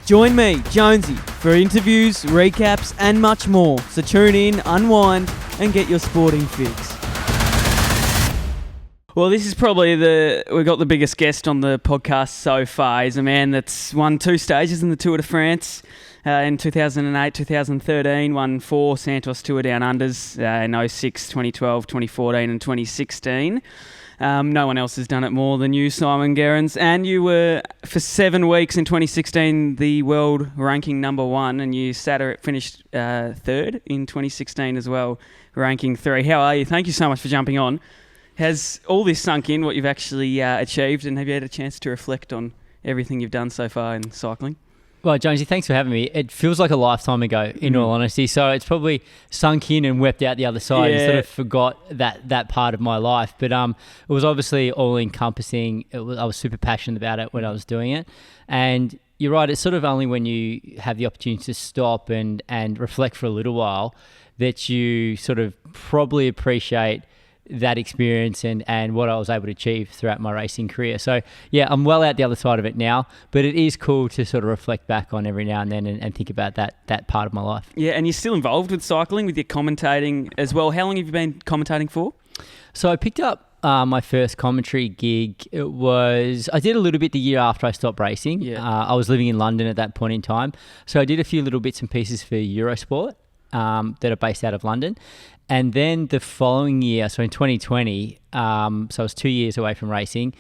Join me, Jonesy, for interviews, recaps and much more. So tune in, unwind and get your sporting fix. Well, this is probably we've got the biggest guest on the podcast so far. He's a man that's won 2 stages in the Tour de France in 2008, 2013, won 4 Santos Tour Down Unders in 06, 2012, 2014 and 2016. No one else has done it more than you, Simon Gerrans. And you were, for 7 weeks in 2016, the world ranking number 1, and you finished 3rd in 2016 as well, ranking 3. How are you? Thank you so much for jumping on. Has all this sunk in, what you've actually achieved, and have you had a chance to reflect on everything you've done so far in cycling? Well, Jonesy, thanks for having me. It feels like a lifetime ago, in all honesty. So it's probably sunk in and wept out the other side and sort of forgot that part of my life. But it was obviously all-encompassing. I was super passionate about it when I was doing it. And you're right, it's sort of only when you have the opportunity to stop and reflect for a little while that you sort of probably appreciate that experience and what I was able to achieve throughout my racing career. So yeah, I'm well out the other side of it now, but it is cool to sort of reflect back on every now and then and think about that part of my life. Yeah, and you're still involved with cycling, with your commentating as well. How long have you been commentating for? So I picked up my first commentary gig. I did a little bit the year after I stopped racing. Yeah. I was living in London at that point in time. So I did a few little bits and pieces for Eurosport that are based out of London. And then the following year, so in 2020, so I was 2 years away from racing,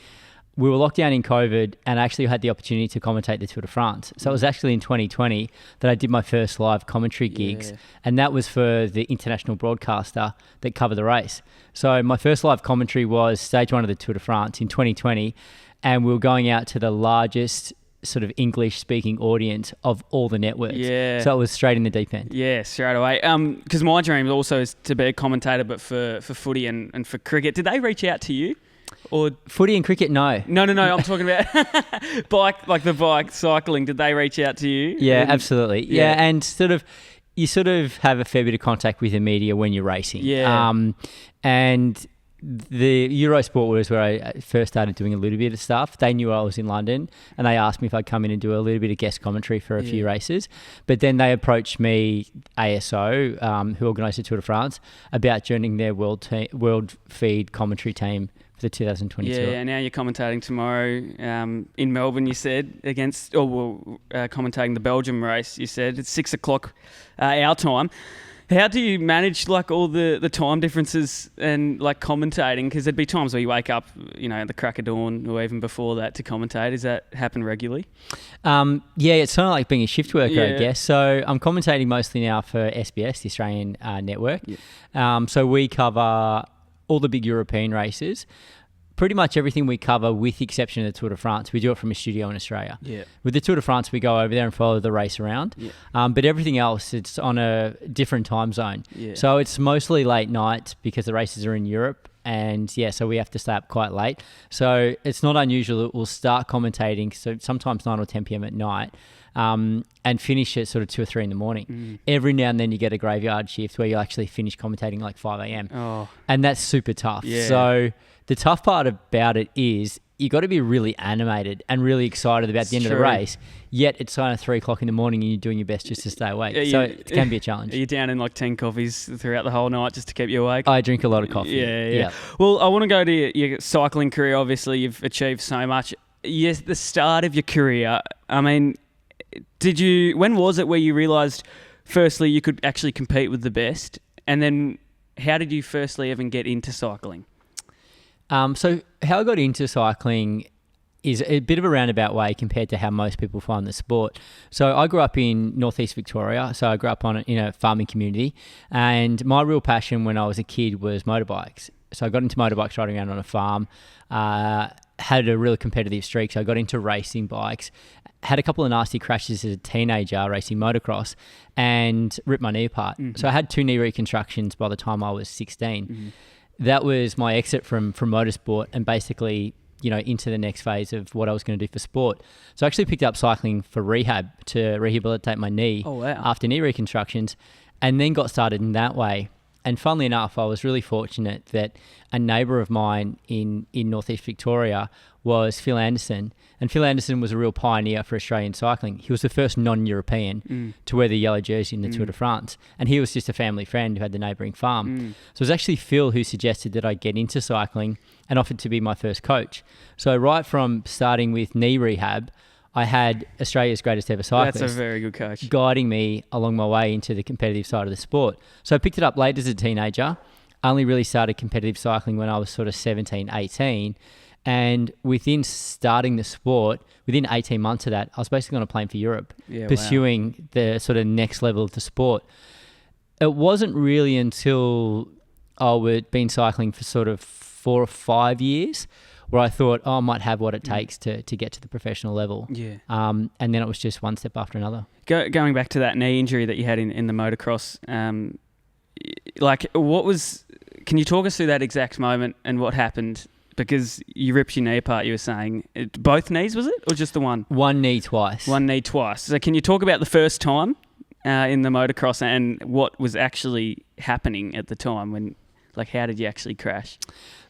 we were locked down in COVID and I actually had the opportunity to commentate the Tour de France. So it was actually in 2020 that I did my first live commentary gigs. And that was for the international broadcaster that covered the race. So my first live commentary was stage 1 of the Tour de France in 2020. And we were going out to the largest sort of English-speaking audience of all the networks. Yeah. So it was straight in the deep end. Yeah, straight away. Because my dream also is to be a commentator, but for footy and for cricket. Did they reach out to you? Or footy and cricket? No. No. I'm talking about bike cycling. Did they reach out to you? Yeah, absolutely. Yeah, and you sort of have a fair bit of contact with the media when you're racing. Yeah. And the Eurosport was where I first started doing a little bit of stuff. They knew I was in London and they asked me if I'd come in and do a little bit of guest commentary for a few races. But then they approached me, ASO, who organised the Tour de France, about joining their world feed commentary team for the 2020 tour. Yeah, and now you're commentating tomorrow in Melbourne, you said, commentating the Belgium race, you said. It's 6 o'clock our time. How do you manage all the time differences and commentating? Because there'd be times where you wake up, at the crack of dawn or even before that to commentate. Does that happen regularly? Yeah, it's kind of like being a shift worker, I guess. So I'm commentating mostly now for SBS, the Australian network. Yeah. So we cover all the big European races. Pretty much everything we cover, with the exception of the Tour de France, we do it from a studio in Australia. Yeah. With the Tour de France, we go over there and follow the race around. Yeah. But everything else, it's on a different time zone. Yeah. So it's mostly late night because the races are in Europe. And so we have to stay up quite late. So it's not unusual that we'll start commentating, so sometimes 9 or 10 p.m. at night, and finish at sort of 2 or 3 in the morning. Every now and then you get a graveyard shift where you actually finish commentating 5 a.m. Oh. And that's super tough. Yeah. So the tough part about it is you got to be really animated and really excited about the end of the race, yet it's kind of 3 o'clock in the morning and you're doing your best just to stay awake. So it can be a challenge. Are you down in 10 coffees throughout the whole night just to keep you awake? I drink a lot of coffee. Yeah. Well, I want to go to your cycling career. Obviously, you've achieved so much. Yes, the start of your career, I mean, when was it where you realised, firstly, you could actually compete with the best? And then how did you firstly even get into cycling? So how I got into cycling is a bit of a roundabout way compared to how most people find the sport. So I grew up in northeast Victoria. So I grew up in a farming community, and my real passion when I was a kid was motorbikes. So I got into motorbikes riding around on a farm, had a really competitive streak. So I got into racing bikes, had a couple of nasty crashes as a teenager racing motocross, and ripped my knee apart. Mm-hmm. So I had 2 knee reconstructions by the time I was 16. Mm-hmm. That was my exit from motorsport and basically, into the next phase of what I was going to do for sport. So I actually picked up cycling for rehab to rehabilitate my knee after knee reconstructions, and then got started in that way. And funnily enough, I was really fortunate that a neighbour of mine in northeast Victoria was Phil Anderson. And Phil Anderson was a real pioneer for Australian cycling. He was the first non-European to wear the yellow jersey in the Tour de France. And he was just a family friend who had the neighbouring farm. So it was actually Phil who suggested that I get into cycling and offered to be my first coach. So right from starting with knee rehab, I had Australia's greatest ever cyclist. That's a very good coach. Guiding me along my way into the competitive side of the sport. So I picked it up late as a teenager. Only really started competitive cycling when I was sort of 17, 18. And within starting the sport, within 18 months of that, I was basically on a plane for Europe, pursuing the sort of next level of the sport. It wasn't really until I had been cycling for sort of 4 or 5 years where I thought, I might have what it takes to get to the professional level. Yeah. And then it was just one step after another. Going back to that knee injury that you had in the motocross, can you talk us through that exact moment and what happened? Because you ripped your knee apart, you were saying. Both knees, was it? Or just the one? One knee twice. One knee twice. So can you talk about the first time in the motocross and what was actually happening at the time? How did you actually crash?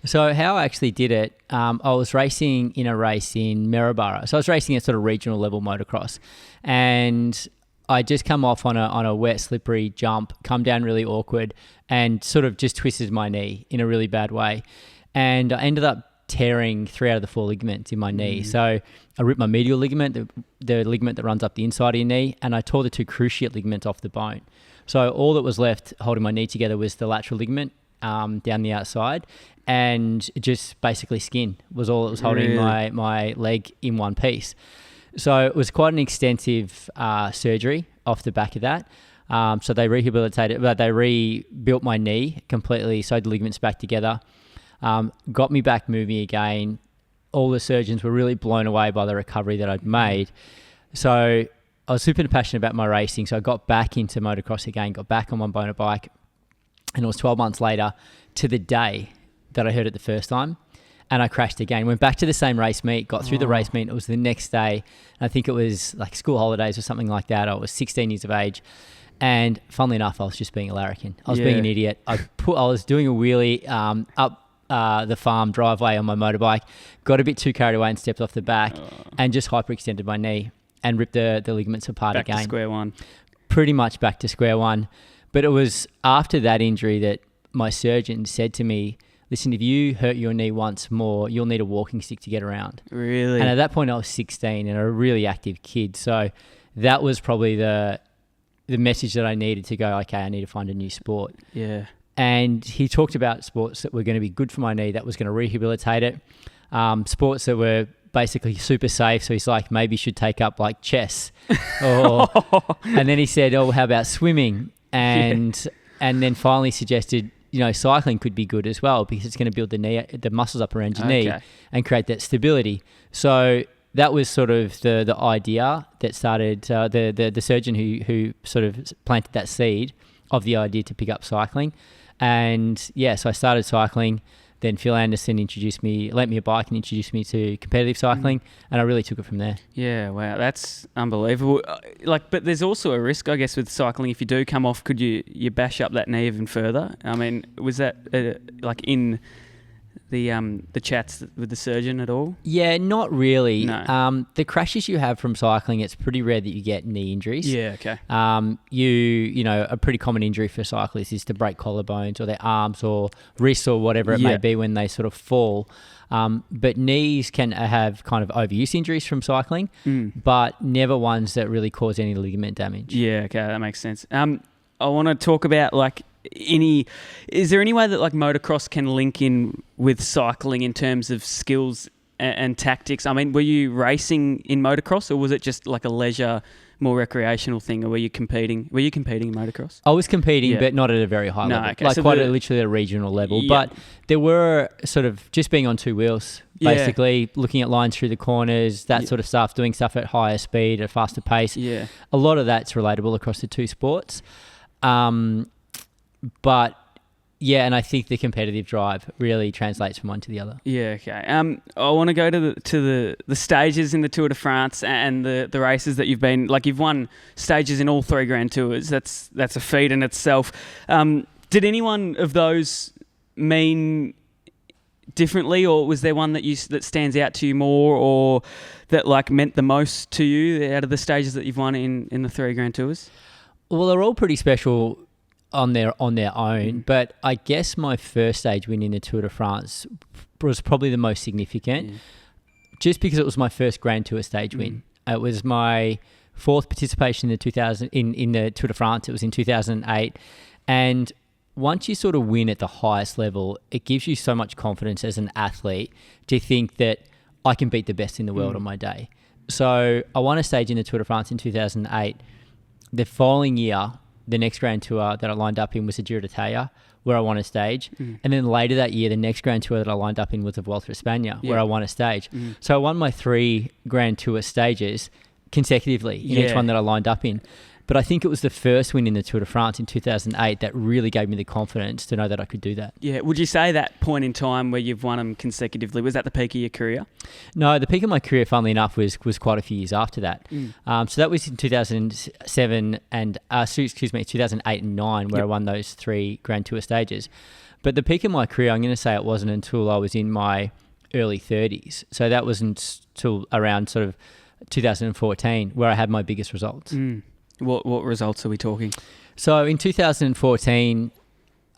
So how I actually did it, I was racing in a race in Maryborough. So I was racing at sort of regional level motocross. And I just come off on a wet, slippery jump, come down really awkward, and sort of just twisted my knee in a really bad way. And I ended up tearing 3 out of the 4 ligaments in my knee. So I ripped my medial ligament, the ligament that runs up the inside of your knee, and I tore the 2 cruciate ligaments off the bone. So all that was left holding my knee together was the lateral ligament down the outside, and just basically skin was all that was holding my leg in one piece. So it was quite an extensive surgery off the back of that. So they rebuilt my knee completely, sewed the ligaments back together, got me back moving again. All the surgeons were really blown away by the recovery that I'd made. So I was super passionate about my racing. So I got back into motocross again, got back on my motorbike, and it was 12 months later to the day that I heard it the first time. And I crashed again. Went back to the same race meet, got through the race meet. It was the next day. And I think it was like school holidays or something like that. I was 16 years of age. And funnily enough, I was just being a larrikin. I was being an idiot. I was doing a wheelie up the farm driveway on my motorbike, got a bit too carried away and stepped off the back and just hyperextended my knee and ripped the ligaments apart again. Back to square one. Pretty much back to square one. But it was after that injury that my surgeon said to me, listen, if you hurt your knee once more, you'll need a walking stick to get around. Really? And at that point, I was 16 and a really active kid. So that was probably the message that I needed to go, okay, I need to find a new sport. Yeah. And he talked about sports that were going to be good for my knee, that was going to rehabilitate it. Sports that were basically super safe. So he's like, maybe you should take up like chess. And then he said, how about swimming? And then finally suggested, cycling could be good as well because it's going to build the muscles up around your knee and create that stability. So that was sort of the idea that started the surgeon who sort of planted that seed of the idea to pick up cycling. And so I started cycling. Then Phil Anderson lent me a bike and introduced me to competitive cycling, and I really took it from there. Yeah, wow, that's unbelievable. But there's also a risk, I guess, with cycling. If you do come off, could you bash up that knee even further? I mean, was that in the chats with the surgeon at all? Yeah, not really. No. The crashes you have from cycling, it's pretty rare that you get knee injuries. Yeah, okay. A pretty common injury for cyclists is to break collarbones or their arms or wrists or whatever it may be when they sort of fall. But knees can have kind of overuse injuries from cycling, but never ones that really cause any ligament damage. Yeah, okay, that makes sense. I want to talk about is there any way that motocross can link in with cycling in terms of skills and tactics? I mean, were you racing in motocross or was it just like a leisure, more recreational thing, or were you competing? Were you competing in motocross? I was competing, but not at a very high level. Okay. Literally at a regional level. Yeah. But there were sort of just being on 2 wheels, basically looking at lines through the corners, that sort of stuff, doing stuff at higher speed, at a faster pace. Yeah. A lot of that's relatable across the 2 sports. But and I think the competitive drive really translates from one to the other. Yeah, okay. I want to go to the stages in the Tour de France and the races that you've been. You've won stages in all 3 Grand Tours. That's a feat in itself. Did anyone of those mean differently, or was there one that stands out to you more, or that like meant the most to you out of the stages that you've won in the 3 Grand Tours? Well, they're all pretty special on their own, but I guess my first stage win in the Tour de France was probably the most significant, just because it was my first Grand Tour stage win. It was my 4th participation in the Tour de France. It was in 2008, and once you sort of win at the highest level, it gives you so much confidence as an athlete to think that I can beat the best in the world on my day. So I won a stage in the Tour de France in 2008. The following year, the next Grand Tour that I lined up in was the Giro d'Italia, where I won a stage. And then later that year, the next Grand Tour that I lined up in was the Vuelta a España, where I won a stage. So I won my 3 Grand Tour stages consecutively in each one that I lined up in. But I think it was the first win in the Tour de France in 2008 that really gave me the confidence to know that I could do that. Yeah. Would you say that point in time where you've won them consecutively, was that the peak of your career? No, the peak of my career, funnily enough, was quite a few years after that. So that was in 2007 and 2008 and 9, where I won those 3 Grand Tour stages. But the peak of my career, I'm going to say it wasn't until I was in my early 30s. So that wasn't until around sort of 2014 where I had my biggest results. What results are we talking? So in 2014,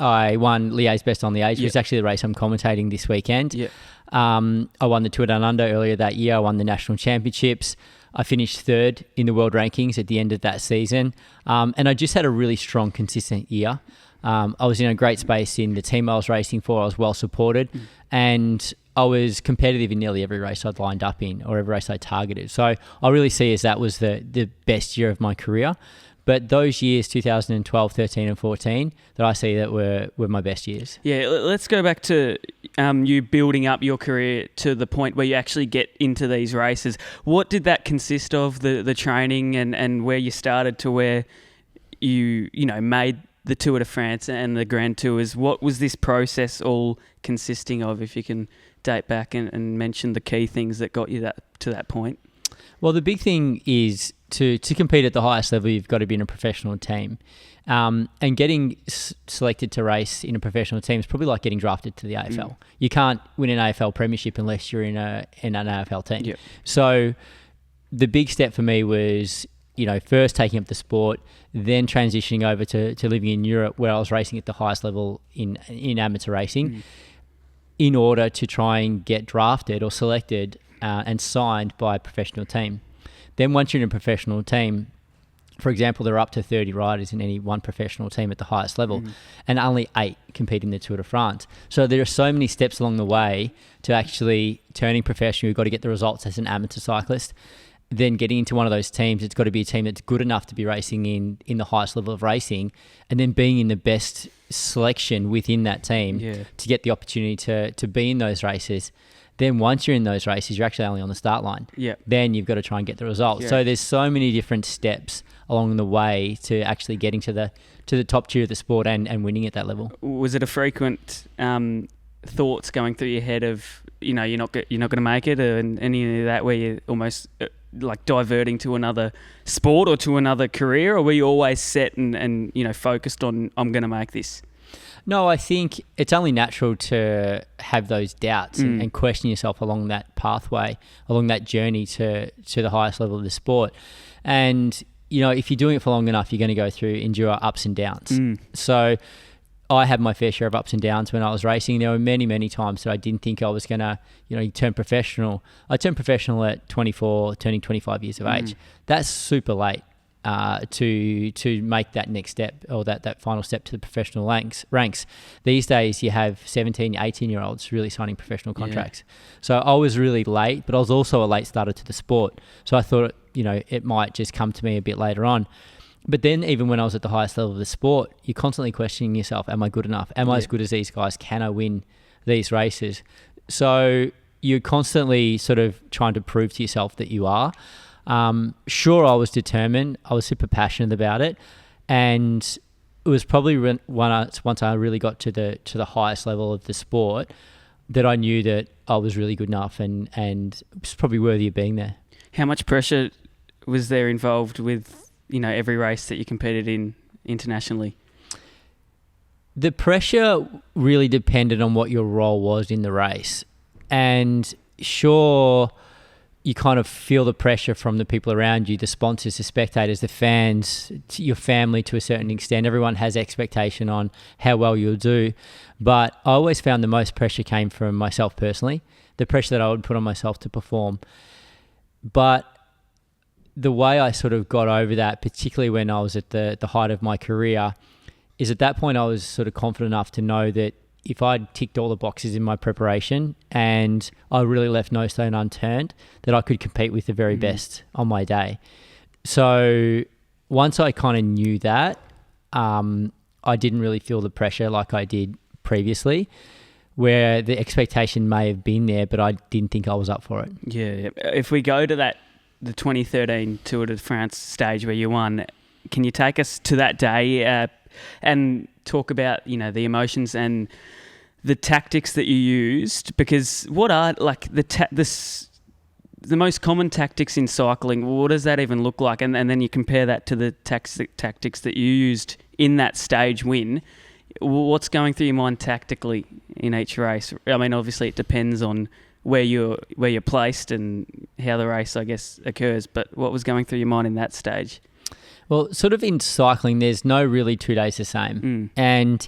I won Liège Best on Liège, which is actually the race I'm commentating this weekend. I won the Tour Down Under earlier that year. I won the national championships. I finished 3rd in the world rankings at the end of that season. And I just had a really strong, consistent year. I was in a great space in the team I was racing for. I was well supported. And I was competitive in nearly every race I'd lined up in, or every race I targeted. So I really see as that was the best year of my career. But those years, 2012, 13 and 14, that I see that were my best years. Yeah, let's go back to you building up your career to the point where you actually get into these races. What did that consist of, the training and where you started to where you made the Tour de France and the Grand Tours? What was this process all consisting of, if you can date back and mention the key things that got you to that point? Well, the big thing is to compete at the highest level, you've got to be in a professional team. And getting selected to race in a professional team is probably like getting drafted to the AFL. You can't win an AFL premiership unless you're in an AFL team. So the big step for me was, first taking up the sport, then transitioning over to living in Europe, where I was racing at the highest level in amateur racing, in order to try and get drafted or selected and signed by a professional team. Then once you're in a professional team, for example, there are up to 30 riders in any one professional team at the highest level, and only 8 compete in the Tour de France. So there are so many steps along the way to actually turning professional. You've got to get the results as an amateur cyclist. Then getting into one of those teams, it's got to be a team that's good enough to be racing in the highest level of racing, and then being in the best selection within that team to get the opportunity to be in those races. Then once you're in those races, you're actually only on the start line. Then you've got to try and get the results. So there's so many different steps along the way to actually getting to the top tier of the sport and winning at that level. Was it a frequent thoughts going through your head of, you're not going to make it, and any of that, where you're almost like diverting to another sport or to another career, or were you always set and focused on, I'm going to make this? No, I think it's only natural to have those doubts and question yourself along that pathway, along that journey to the highest level of the sport. And, if you're doing it for long enough, you're going to endure ups and downs. So I had my fair share of ups and downs when I was racing. There were many, many times that I didn't think I was going to, turn professional. I turned professional at 24, turning 25 years of age. That's super late to make that next step, or that final step to the professional ranks. These days you have 17, 18-year-olds really signing professional contracts. So I was really late, but I was also a late starter to the sport. So I thought, it might just come to me a bit later on. But then even when I was at the highest level of the sport, you're constantly questioning yourself, am I good enough? Am I as good as these guys? Can I win these races? So you're constantly sort of trying to prove to yourself that you are. Sure, I was determined. I was super passionate about it. And it was probably once I really got to the highest level of the sport that I knew that I was really good enough and was probably worthy of being there. How much pressure was there involved with every race that you competed in internationally? The pressure really depended on what your role was in the race. And sure, you kind of feel the pressure from the people around you, the sponsors, the spectators, the fans, your family to a certain extent. Everyone has expectation on how well you'll do. But I always found the most pressure came from myself personally, the pressure that I would put on myself to perform. But the way I sort of got over that, particularly when I was at the height of my career, is at that point I was sort of confident enough to know that if I'd ticked all the boxes in my preparation and I really left no stone unturned, that I could compete with the very best on my day. So once I kind of knew that, I didn't really feel the pressure like I did previously, where the expectation may have been there, but I didn't think I was up for it. Yeah. If we go to the 2013 Tour de France stage where you won, can you take us to that day and talk about, the emotions and the tactics that you used? Because what are like the most common tactics in cycling? What does that even look like? And then you compare that to the tactics that you used in that stage win. What's going through your mind tactically in each race? I mean, obviously it depends on where you're placed and how the race, I guess, occurs. But what was going through your mind in that stage? Well, sort of in cycling, there's no really 2 days the same. And,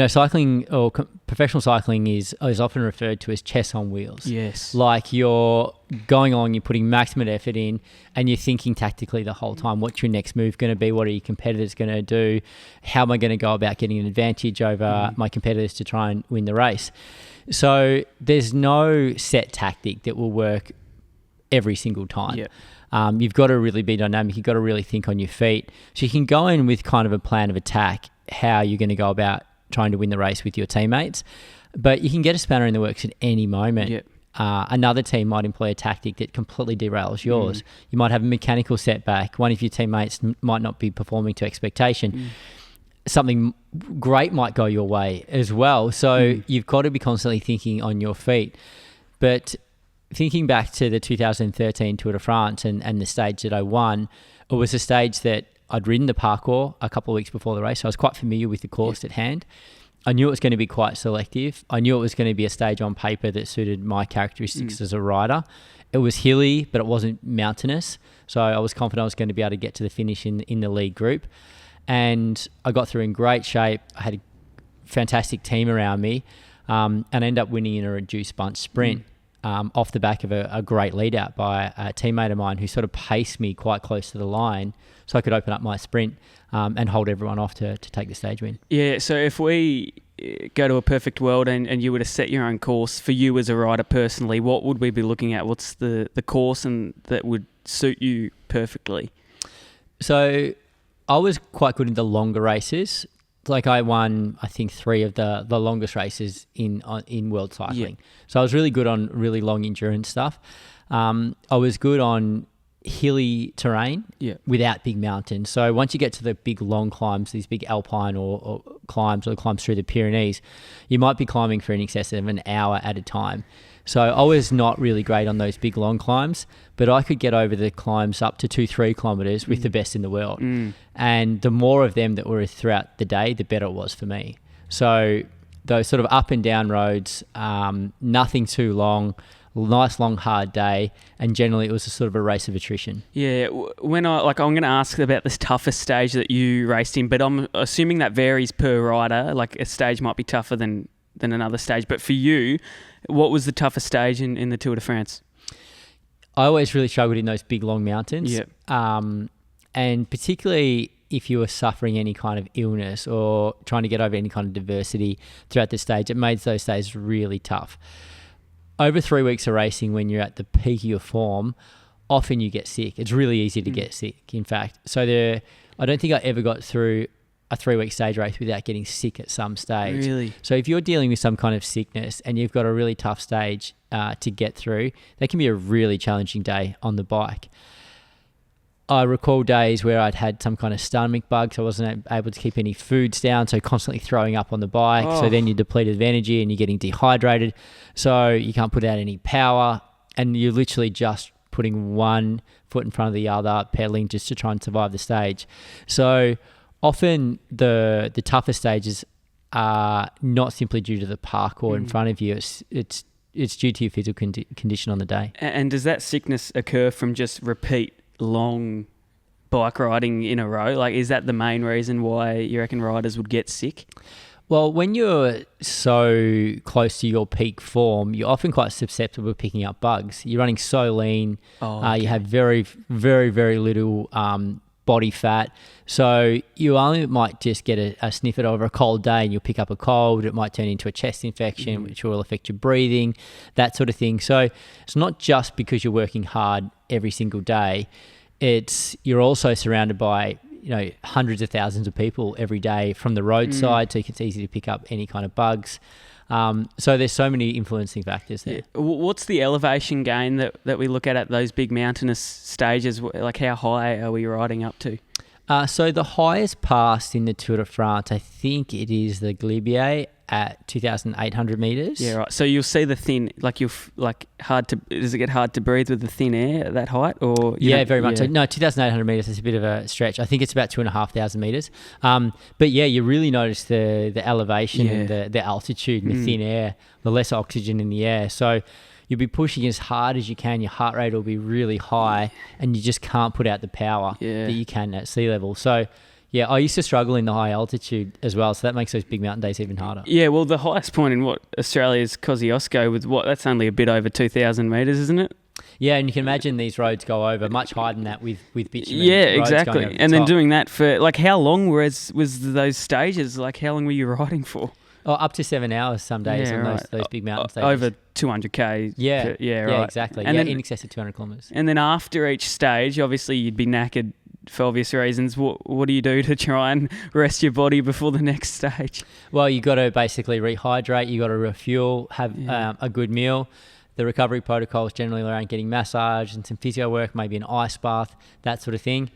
cycling or professional cycling is often referred to as chess on wheels. Yes. Like you're going on, you're putting maximum effort in and you're thinking tactically the whole time. What's your next move going to be? What are your competitors going to do? How am I going to go about getting an advantage over my competitors to try and win the race? So there's no set tactic that will work every single time. Yep. You've got to really be dynamic. You've got to really think on your feet. So you can go in with kind of a plan of attack, how you're going to go about trying to win the race with your teammates. But you can get a spanner in the works at any moment. Yep. Another team might employ a tactic that completely derails yours. You might have a mechanical setback. One of your teammates might not be performing to expectation. Something great might go your way as well. So you've got to be constantly thinking on your feet. But thinking back to the 2013 Tour de France and the stage that I won, it was a stage that I'd ridden the parcours a couple of weeks before the race. So I was quite familiar with the course at hand. I knew it was going to be quite selective. I knew it was going to be a stage on paper that suited my characteristics as a rider. It was hilly, but it wasn't mountainous. So I was confident I was going to be able to get to the finish in the lead group. And I got through in great shape. I had a fantastic team around me and I ended up winning in a reduced bunch sprint. Off the back of a great lead out by a teammate of mine who sort of paced me quite close to the line so I could open up my sprint and hold everyone off to take the stage win. Yeah, so if we go to a perfect world and you were to set your own course for you as a rider personally, what would we be looking at? What's the course and that would suit you perfectly? So I was quite good in the longer races. Like I won, I think 3 of the longest races in world cycling. Yeah. So I was really good on really long endurance stuff. I was good on hilly terrain without big mountains. So once you get to the big long climbs, these big alpine or climbs through the Pyrenees, you might be climbing for in excess of an hour at a time. So I was not really great on those big long climbs, but I could get over the climbs up to 2-3 kilometers with the best in the world. And the more of them that were throughout the day, the better it was for me. So those sort of up and down roads, nothing too long, nice long hard day, and generally it was a sort of a race of attrition. Yeah, when I'm going to ask about this toughest stage that you raced in, but I'm assuming that varies per rider. Like a stage might be tougher than another stage, but for you, what was the toughest stage in the Tour de France? I always really struggled in those big long mountains. Yep. And particularly if you were suffering any kind of illness or trying to get over any kind of adversity throughout the stage, it made those days really tough. Over 3 weeks of racing, when you're at the peak of your form, often you get sick. It's really easy to get sick, in fact. So I don't think I ever got through a 3-week stage race without getting sick at some stage. Really? So if you're dealing with some kind of sickness and you've got a really tough stage to get through, that can be a really challenging day on the bike. I recall days where I'd had some kind of stomach bug, so I wasn't able to keep any foods down, so constantly throwing up on the bike. So then you're depleted of energy and you're getting dehydrated, so you can't put out any power, and you're literally just putting one foot in front of the other, pedaling just to try and survive the stage. So often the toughest stages not simply due to the parkour in front of you. It's due to your physical condition on the day. And does that sickness occur from just repeat long bike riding in a row? Like, is that the main reason why you reckon riders would get sick? Well, when you're so close to your peak form, you're often quite susceptible to picking up bugs. You're running so lean. You have very, very, very little body fat. So you only might just get a sniff it over a cold day and you'll pick up a cold. It might turn into a chest infection, which will affect your breathing, that sort of thing. So it's not just because you're working hard every single day. You're also surrounded by hundreds of thousands of people every day from the roadside, so it's easy to pick up any kind of bugs. So there's so many influencing factors there. What's the elevation gain that we look at those big mountainous stages? Like, how high are we riding up to? So the highest pass in the Tour de France, I think it is the Glibier at 2,800 metres. Yeah, right. So you'll see the thin, does it get hard to breathe with the thin air at that height? Or very much. So, no, 2,800 metres is a bit of a stretch. I think it's about 2,500 metres. But yeah, you really notice the elevation and the altitude and the thin air, the less oxygen in the air. So you'll be pushing as hard as you can. Your heart rate will be really high and you just can't put out the power that you can at sea level. So yeah, I used to struggle in the high altitude as well, so that makes those big mountain days even harder. Yeah, well, the highest point in Australia's Kosciuszko with that's only a bit over 2,000 metres, isn't it? Yeah, and you can imagine these roads go over much higher than that with bitumen. Yeah, exactly. And then doing that for, how long was those stages? Like, how long were you riding for? Oh, up to 7 hours some days on those big mountain stages. Over 200k. Yeah, right. Exactly. And then, in excess of 200 kilometres. And then after each stage, obviously you'd be knackered for obvious reasons. What do you do to try and rest your body before the next stage? Well, you got to basically rehydrate. You got to refuel, have a good meal. The recovery protocols generally around getting massage and some physio work, maybe an ice bath, that sort of thing.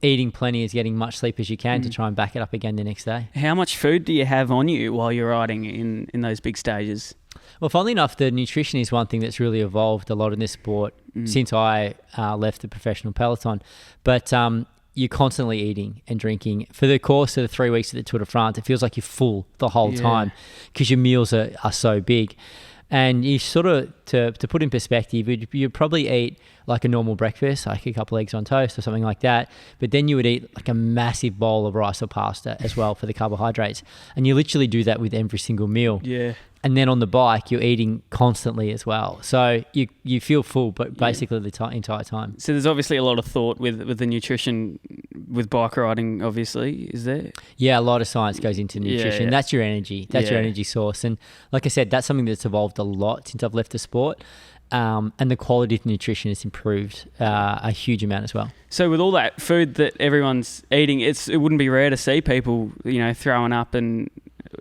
Eating plenty is getting much sleep as you can to try and back it up again the next day. How much food do you have on you while you're riding in those big stages? Well, funnily enough, the nutrition is one thing that's really evolved a lot in this sport since I left the professional peloton. But you're constantly eating and drinking. For the course of the 3 weeks of the Tour de France, it feels like you're full the whole time because your meals are so big. And you sort of, to put in perspective, you'd probably eat like a normal breakfast, like a couple eggs on toast or something like that. But then you would eat like a massive bowl of rice or pasta as well for the carbohydrates. And you literally do that with every single meal. Yeah. And then on the bike, you're eating constantly as well. So you feel full, but basically the entire time. So there's obviously a lot of thought with the nutrition with bike riding, obviously, is there? Yeah, a lot of science goes into nutrition. That's your energy. That's your energy source. And like I said, that's something that's evolved a lot since I've left the sport. And the quality of the nutrition has improved a huge amount as well. So with all that food that everyone's eating, it wouldn't be rare to see people, throwing up, and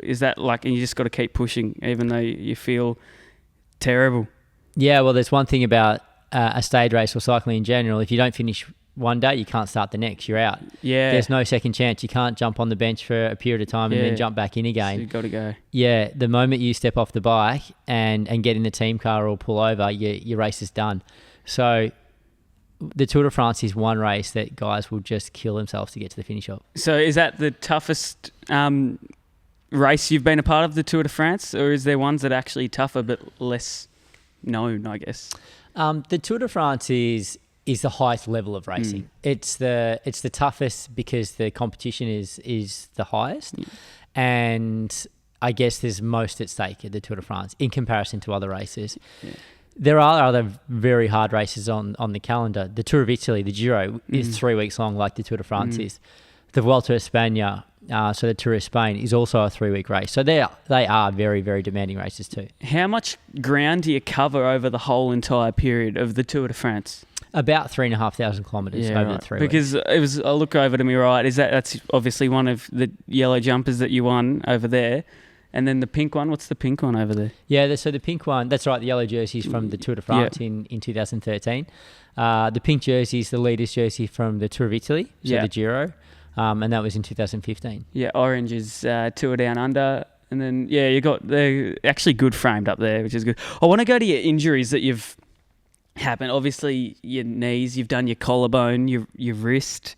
is that and you just got to keep pushing even though you feel terrible? Yeah, well, there's one thing about a stage race or cycling in general. If you don't finish one day, you can't start the next. You're out. Yeah. There's no second chance. You can't jump on the bench for a period of time and then jump back in again. So you've got to go. Yeah, the moment you step off the bike and get in the team car or pull over, your race is done. So the Tour de France is one race that guys will just kill themselves to get to the finish of. So is that the toughest race you've been a part of, the Tour de France, or is there ones that are actually tougher but less known, I guess? The Tour de France is the highest level of racing. It's the toughest because the competition is the highest, and I guess there's most at stake at the Tour de France in comparison to other races. Yeah. There are other very hard races on the calendar. The Tour of Italy, the Giro, is 3 weeks long, like the Tour de France is. The Vuelta a España, so the Tour of Spain, is also a 3-week race. So they are very, very demanding races too. How much ground do you cover over the whole entire period of the Tour de France? About 3,500 kilometres over the 3 weeks. Because I look over to me, right, that's obviously one of the yellow jumpers that you won over there. And then the pink one, what's the pink one over there? Yeah, so the pink one, that's right, the yellow jersey is from the Tour de France in 2013. The pink jersey is the leader's jersey from the Tour of Italy, so the Giro, and that was in 2015. Yeah, orange is Tour Down Under. And then, you got, they're actually good framed up there, which is good. I want to go to your injuries that you've happened. Obviously, your knees, you've done your collarbone, your wrist.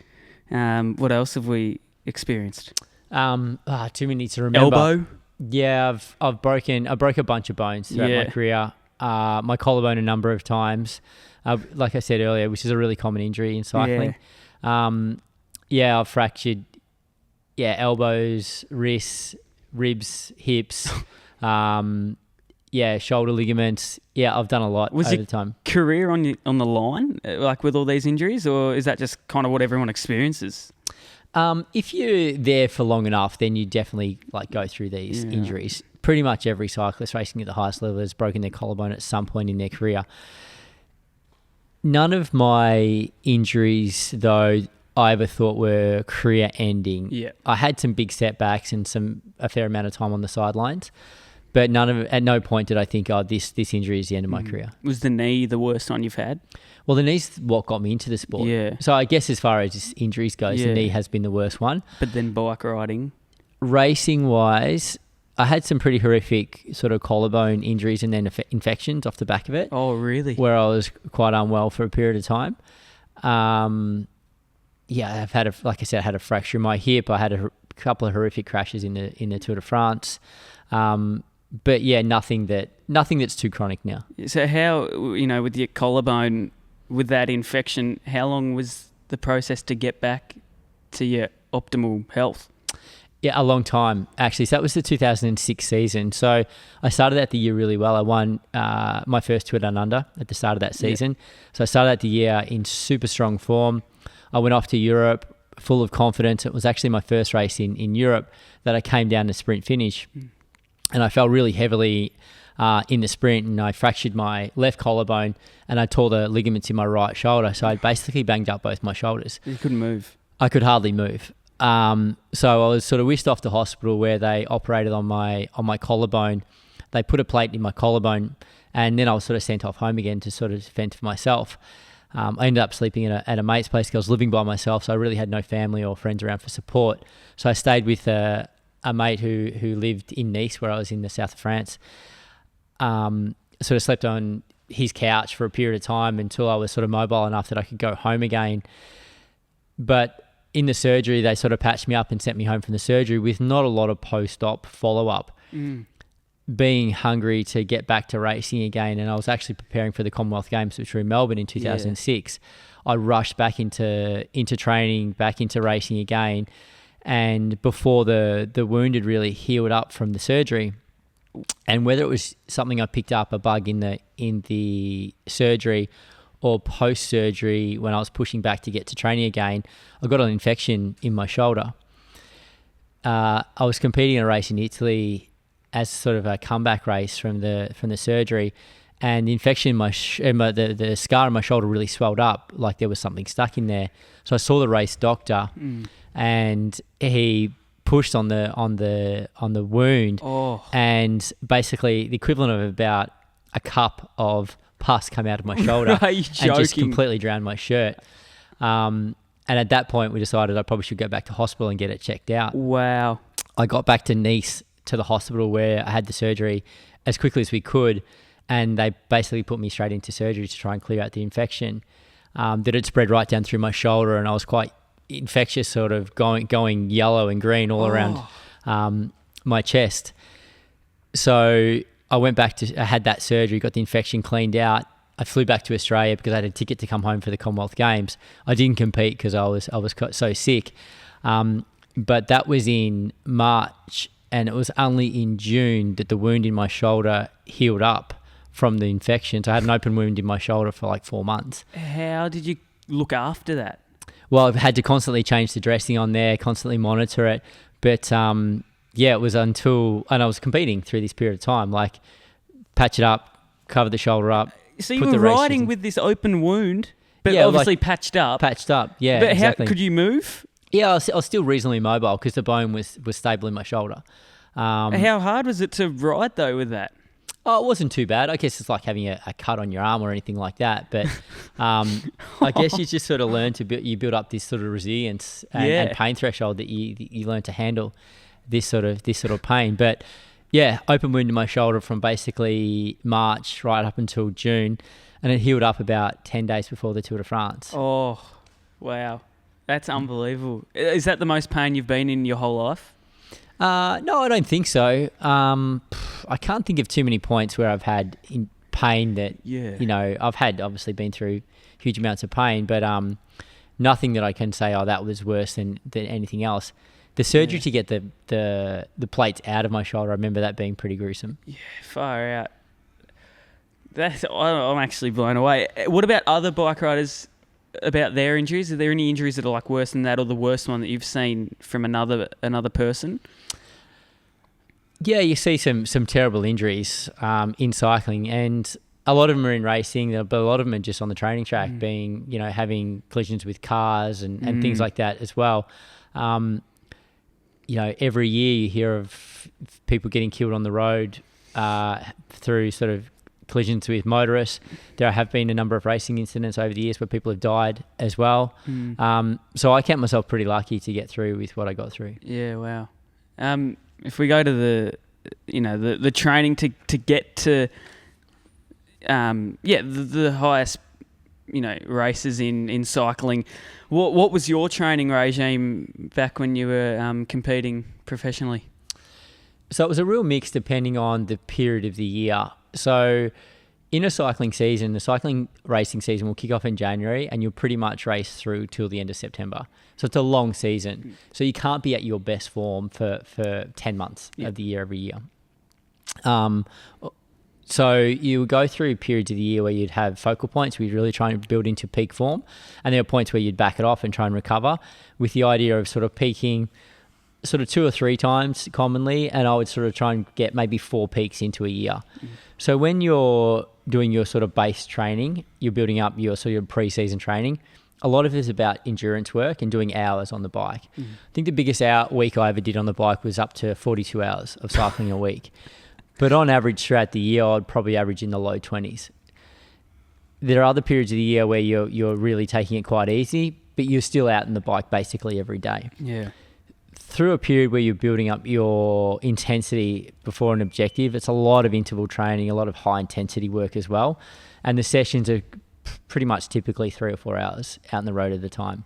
What else have we experienced? Too many to remember. Elbow? Yeah, I broke a bunch of bones throughout my career. My collarbone a number of times. Like I said earlier, which is a really common injury in cycling. I've fractured elbows, wrists, ribs, hips, shoulder ligaments. Yeah, I've done a lot over the time. Career on the line, like with all these injuries, or is that just kind of what everyone experiences? If you're there for long enough, then you definitely go through these injuries. Pretty much every cyclist racing at the highest level has broken their collarbone at some point in their career. None of my injuries, though, I ever thought were career ending. Yeah. I had some big setbacks and a fair amount of time on the sidelines, but at no point did I think, this injury is the end of my career. Was the knee the worst one you've had? Well, the knee's what got me into the sport. Yeah. So I guess as far as injuries goes, the knee has been the worst one. But then bike riding? Racing-wise, I had some pretty horrific sort of collarbone injuries and then infections off the back of it. Oh, really? Where I was quite unwell for a period of time. I've had I had a fracture in my hip. I had a couple of horrific crashes in the Tour de France. But yeah, nothing that's too chronic now. So how, with your collarbone, with that infection, how long was the process to get back to your optimal health? Yeah, a long time, actually. So that was the 2006 season. So I started out the year really well. I won my first Tour Down Under at the start of that season. So I started out the year in super strong form. I went off to Europe full of confidence. It was actually my first race in Europe that I came down to sprint finish. And I fell really heavily in the sprint, and I fractured my left collarbone and I tore the ligaments in my right shoulder. So I basically banged up both my shoulders. You couldn't move? I could hardly move. So I was sort of whisked off to hospital where they operated on my collarbone. They put a plate in my collarbone, and then I was sort of sent off home again to sort of fend for myself. I ended up sleeping at a mate's place because I was living by myself, so I really had no family or friends around for support. So I stayed with a mate who lived in Nice, where I was in the south of France. Sort of slept on his couch for a period of time until I was sort of mobile enough that I could go home again. But in the surgery, they sort of patched me up and sent me home from the surgery with not a lot of post-op follow-up. Being hungry to get back to racing again, and I was actually preparing for the Commonwealth Games, which were in Melbourne in 2006. I rushed back into training, back into racing again, and before the wound had really healed up from the surgery, and whether it was something I picked up, a bug in the surgery, or post-surgery when I was pushing back to get to training again, I got an infection in my shoulder. I was competing in a race in Italy as sort of a comeback race from the surgery, and the infection in the scar in my shoulder really swelled up, like there was something stuck in there. So I saw the race doctor, and he pushed on the wound, and basically the equivalent of about a cup of pus came out of my shoulder Are you joking? and just completely drowned my shirt. And at that point, we decided I probably should go back to hospital and get it checked out. Wow. I got back to Nice to the hospital where I had the surgery as quickly as we could, and they basically put me straight into surgery to try and clear out the infection that had spread right down through my shoulder, and I was quite infectious, sort of going yellow and green all around my chest. So I went back I had that surgery, got the infection cleaned out. I flew back to Australia because I had a ticket to come home for the Commonwealth Games. I didn't compete because I was so sick. But that was in March, and it was only in June that the wound in my shoulder healed up from the infection. So I had an open wound in my shoulder for like 4 months. How did you look after that? Well, I've had to constantly change the dressing on there, constantly monitor it. But it was and I was competing through this period of time, like patch it up, cover the shoulder up. So you were riding with this open wound, but obviously patched up. Patched up, yeah. But exactly. How could you move? Yeah, I was still reasonably mobile because the bone was stable in my shoulder. How hard was it to ride though with that? Oh, it wasn't too bad. I guess it's like having a cut on your arm or anything like that. But I guess you just sort of learn to build up this sort of resilience and pain threshold that you learn to handle this sort of pain. But yeah, open wound in my shoulder from basically March right up until June, and it healed up about 10 days before the Tour de France. Oh, wow. That's unbelievable. Is that the most pain you've been in your whole life? No, I don't think so. I can't think of too many points where I've had pain that, I've had obviously been through huge amounts of pain, but nothing that I can say, that was worse than anything else. The surgery to get the plates out of my shoulder, I remember that being pretty gruesome. Yeah, far out. I'm actually blown away. What about other bike riders, about their injuries? Are there any injuries that are like worse than that, or the worst one that you've seen from another person? Yeah, you see some terrible injuries in cycling, and a lot of them are in racing, but a lot of them are just on the training track, being, having collisions with cars and things like that as well. Every year you hear of people getting killed on the road through sort of collisions with motorists. There have been a number of racing incidents over the years where people have died as well. So I count myself pretty lucky to get through with what I got through. Yeah, wow. If we go to the training to get to the highest races in cycling, what was your training regime back when you were competing professionally? So it was a real mix depending on the period of the year. So in a cycling season, the cycling racing season will kick off in January, and you'll pretty much race through till the end of September. So it's a long season. So you can't be at your best form for 10 months of the year every year. So you would go through periods of the year where you'd have focal points where you'd really try and build into peak form. And there are points where you'd back it off and try and recover, with the idea of sort of peaking sort of 2 or 3 times commonly. And I would sort of try and get maybe 4 peaks into a year. So when you're doing your sort of base training, you're building up your sort of pre-season training, a lot of it is about endurance work and doing hours on the bike. I think the biggest week I ever did on the bike was up to 42 hours of cycling a week. But on average throughout the year, I'd probably average in the low 20s. There are other periods of the year where you're really taking it quite easy, but you're still out on the bike basically every day. Yeah. Through a period where you're building up your intensity before an objective, it's a lot of interval training, a lot of high intensity work as well. And the sessions are pretty much typically 3 or 4 hours out on the road at a time.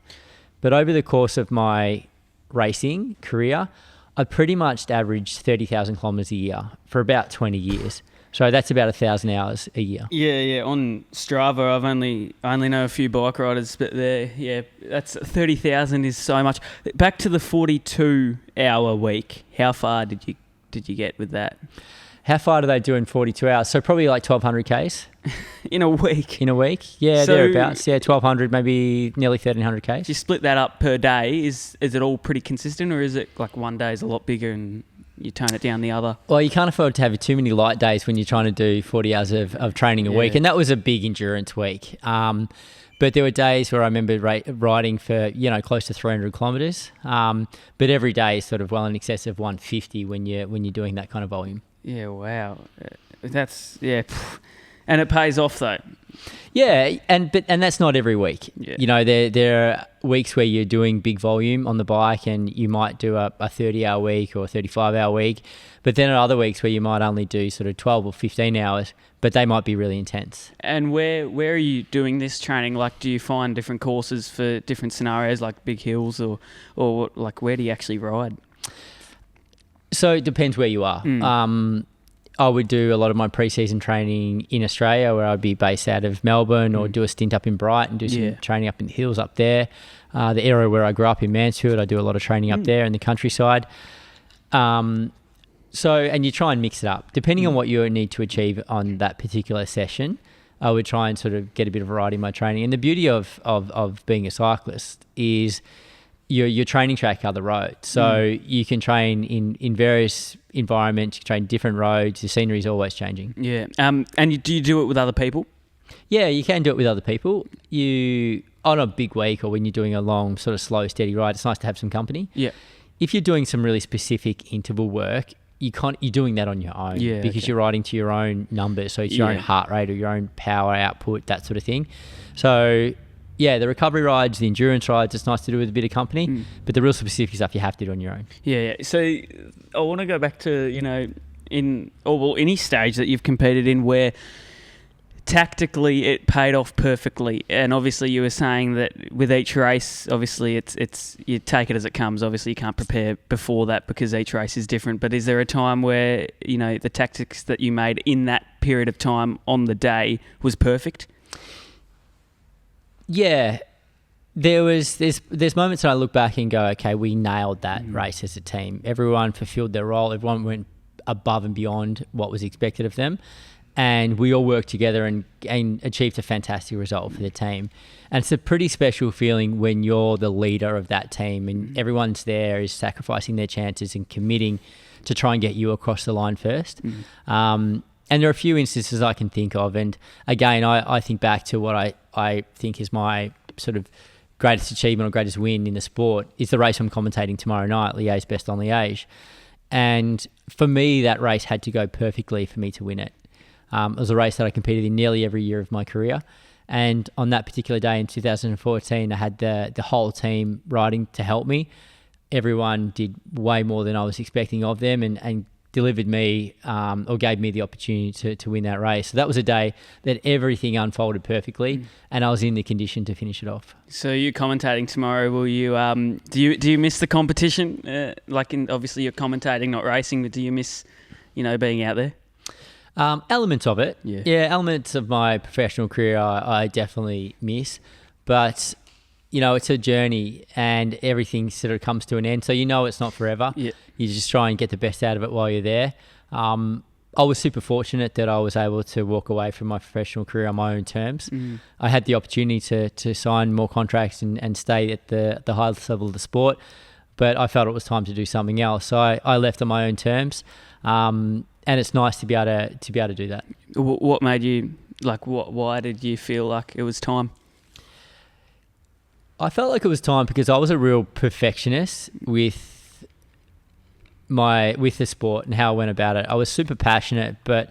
But over the course of my racing career, I pretty much averaged 30,000 kilometres a year for about 20 years. So that's about 1,000 hours a year. Yeah. On Strava, I only know a few bike riders, but that's 30,000 is so much. Back to the 42-hour week. How far did you get with that? How far do they do in 42 hours? So probably like 1,200 Ks. In a week? In a week, yeah, so, thereabouts. Yeah, 1,200, maybe nearly 1,300 Ks. If you split that up per day, is it all pretty consistent, or is it like one day is a lot bigger and you tone it down the other? Well, you can't afford to have too many light days when you're trying to do 40 hours of training a week, and that was a big endurance week. But there were days where I remember riding for, close to 300 kilometres. But every day is sort of well in excess of 150 when you're doing that kind of volume. Yeah, wow. And it pays off though. Yeah, and that's not every week. Yeah. There are weeks where you're doing big volume on the bike and you might do a 30-hour week or a 35-hour week. But then there are other weeks where you might only do sort of 12 or 15 hours, but they might be really intense. And where are you doing this training? Like, do you find different courses for different scenarios, like big hills, or like where do you actually ride? So it depends where you are. I would do a lot of my pre-season training in Australia, where I'd be based out of Melbourne, or do a stint up in Brighton, do some training up in the hills up there. The area where I grew up in Mansfield, I do a lot of training up there in the countryside. And you try and mix it up. Depending on what you need to achieve on that particular session, I would try and sort of get a bit of variety in my training. And the beauty of being a cyclist is your training track are the roads. So you can train in various environments, you can train different roads, the scenery is always changing. Yeah. And do you do it with other people? Yeah, you can do it with other people. On a big week, or when you're doing a long, sort of slow, steady ride, it's nice to have some company. Yeah. If you're doing some really specific interval work, you're doing that on your own, because you're riding to your own numbers. So it's your own heart rate or your own power output, that sort of thing. So yeah, the recovery rides, the endurance rides, it's nice to do with a bit of company, but the real specific stuff you have to do on your own. Yeah. So I want to go back to, any stage that you've competed in where tactically it paid off perfectly, and obviously you were saying that with each race, obviously it's you take it as it comes. Obviously you can't prepare before that because each race is different, but is there a time where, you know, the tactics that you made in that period of time on the day was perfect? Yeah, there's moments that I look back and go, okay, we nailed that race as a team. Everyone fulfilled their role. Everyone went above and beyond what was expected of them. And we all worked together and achieved a fantastic result for the team. And it's a pretty special feeling when you're the leader of that team and everyone's there is sacrificing their chances and committing to try and get you across the line first. And there are a few instances I can think of. And again, I think back to what I think is my sort of greatest achievement or greatest win in the sport is the race I'm commentating tomorrow night, Liège Best on Liège. And for me, that race had to go perfectly for me to win it. It was a race that I competed in nearly every year of my career. And on that particular day in 2014, I had the whole team riding to help me. Everyone did way more than I was expecting of them and delivered me or gave me the opportunity to win that race. So that was a day that everything unfolded perfectly and I was in the condition to finish it off. So you're commentating tomorrow. Will you do you miss the competition? Obviously you're commentating, not racing, but do you miss, you know, being out there? Elements of it. Yeah, elements of my professional career I definitely miss. But, you know, it's a journey and everything sort of comes to an end. So you know it's not forever. Yeah. You just try and get the best out of it while you're there. I was super fortunate that I was able to walk away from my professional career on my own terms. I had the opportunity to sign more contracts and stay at the highest level of the sport. But I felt it was time to do something else. So I left on my own terms. And it's nice to be able to do that. What made you, why did you feel like it was time? I felt like it was time because I was a real perfectionist with the sport and how I went about it. I was super passionate, but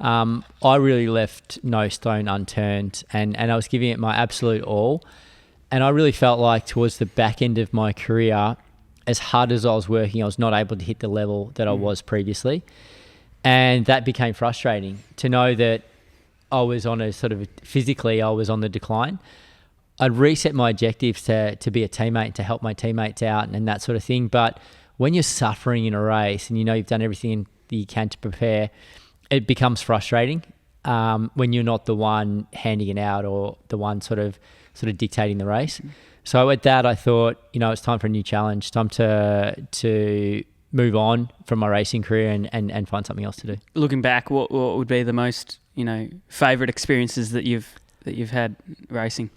I really left no stone unturned and I was giving it my absolute all. And I really felt like towards the back end of my career, as hard as I was working, I was not able to hit the level that I was previously. And that became frustrating to know that I was on physically, I was on the decline. I'd reset my objectives to be a teammate, to help my teammates out and that sort of thing. But when you're suffering in a race and you know you've done everything that you can to prepare, it becomes frustrating when you're not the one handing it out or the one sort of dictating the race. So at that, I thought, you know, it's time for a new challenge, time to move on from my racing career and find something else to do. Looking back, what would be the most, you know, favourite experiences that you've had racing?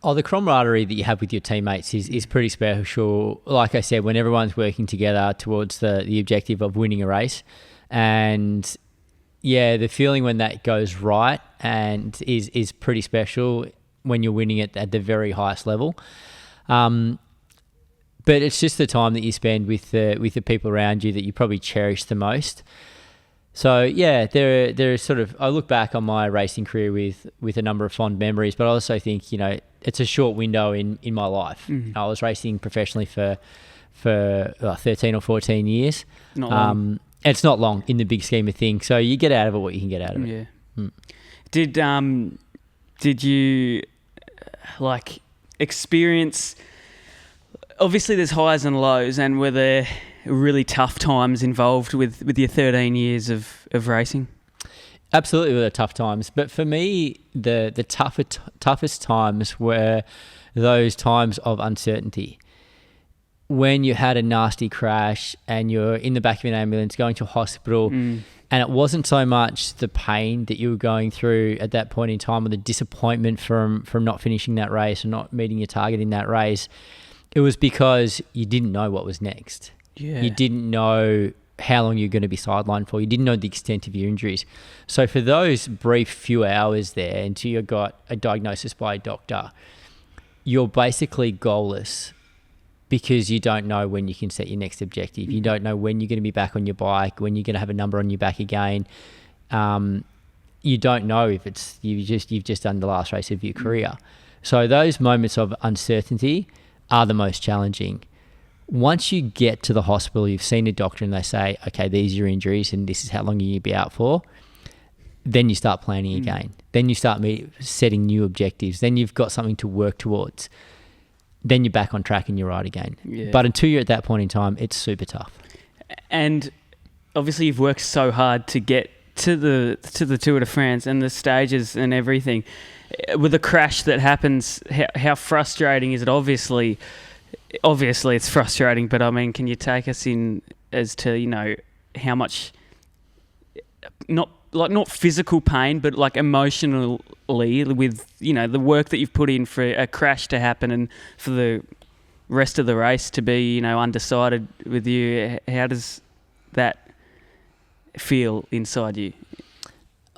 Oh, the camaraderie that you have with your teammates is pretty special. Like I said, when everyone's working together towards the objective of winning a race. And yeah, the feeling when that goes right and is pretty special when you're winning it at the very highest level. But it's just the time that you spend with the people around you that you probably cherish the most. So yeah, there is sort of, I look back on my racing career with a number of fond memories, but I also think, you know, it's a short window in my life. Mm-hmm. I was racing professionally for 13 or 14 years. Not long. It's not long in the big scheme of things. So you get out of it what you can get out of it. Yeah. Did you experience, obviously there's highs and lows, and were there really tough times involved with your 13 years of racing? Absolutely, there were tough times. But for me, the toughest times were those times of uncertainty. When you had a nasty crash and you're in the back of an ambulance going to a hospital, and it wasn't so much the pain that you were going through at that point in time or the disappointment from not finishing that race or not meeting your target in that race. It was because you didn't know what was next. Yeah. You didn't know how long you're going to be sidelined for. You didn't know the extent of your injuries. So for those brief few hours there until you got a diagnosis by a doctor, you're basically goalless because you don't know when you can set your next objective. You don't know when you're going to be back on your bike, when you're going to have a number on your back again. You don't know if it's you've just done the last race of your career. So those moments of uncertainty are the most challenging. Once you get to the hospital, you've seen a doctor and they say, okay, these are your injuries and this is how long you'll be out for. then you start planning again. Then you start setting new objectives. Then you've got something to work towards. Then you're back on track and you're right again. Yeah. But until you're at that point in time, it's super tough. And obviously you've worked so hard to get to the Tour de France and the stages and everything. With a crash that happens, how frustrating is it? Obviously it's frustrating, but I mean, can you take us in as to, you know, how much, not physical pain, but like emotionally, with, you know, the work that you've put in for a crash to happen and for the rest of the race to be, you know, undecided with you? How does that feel inside you?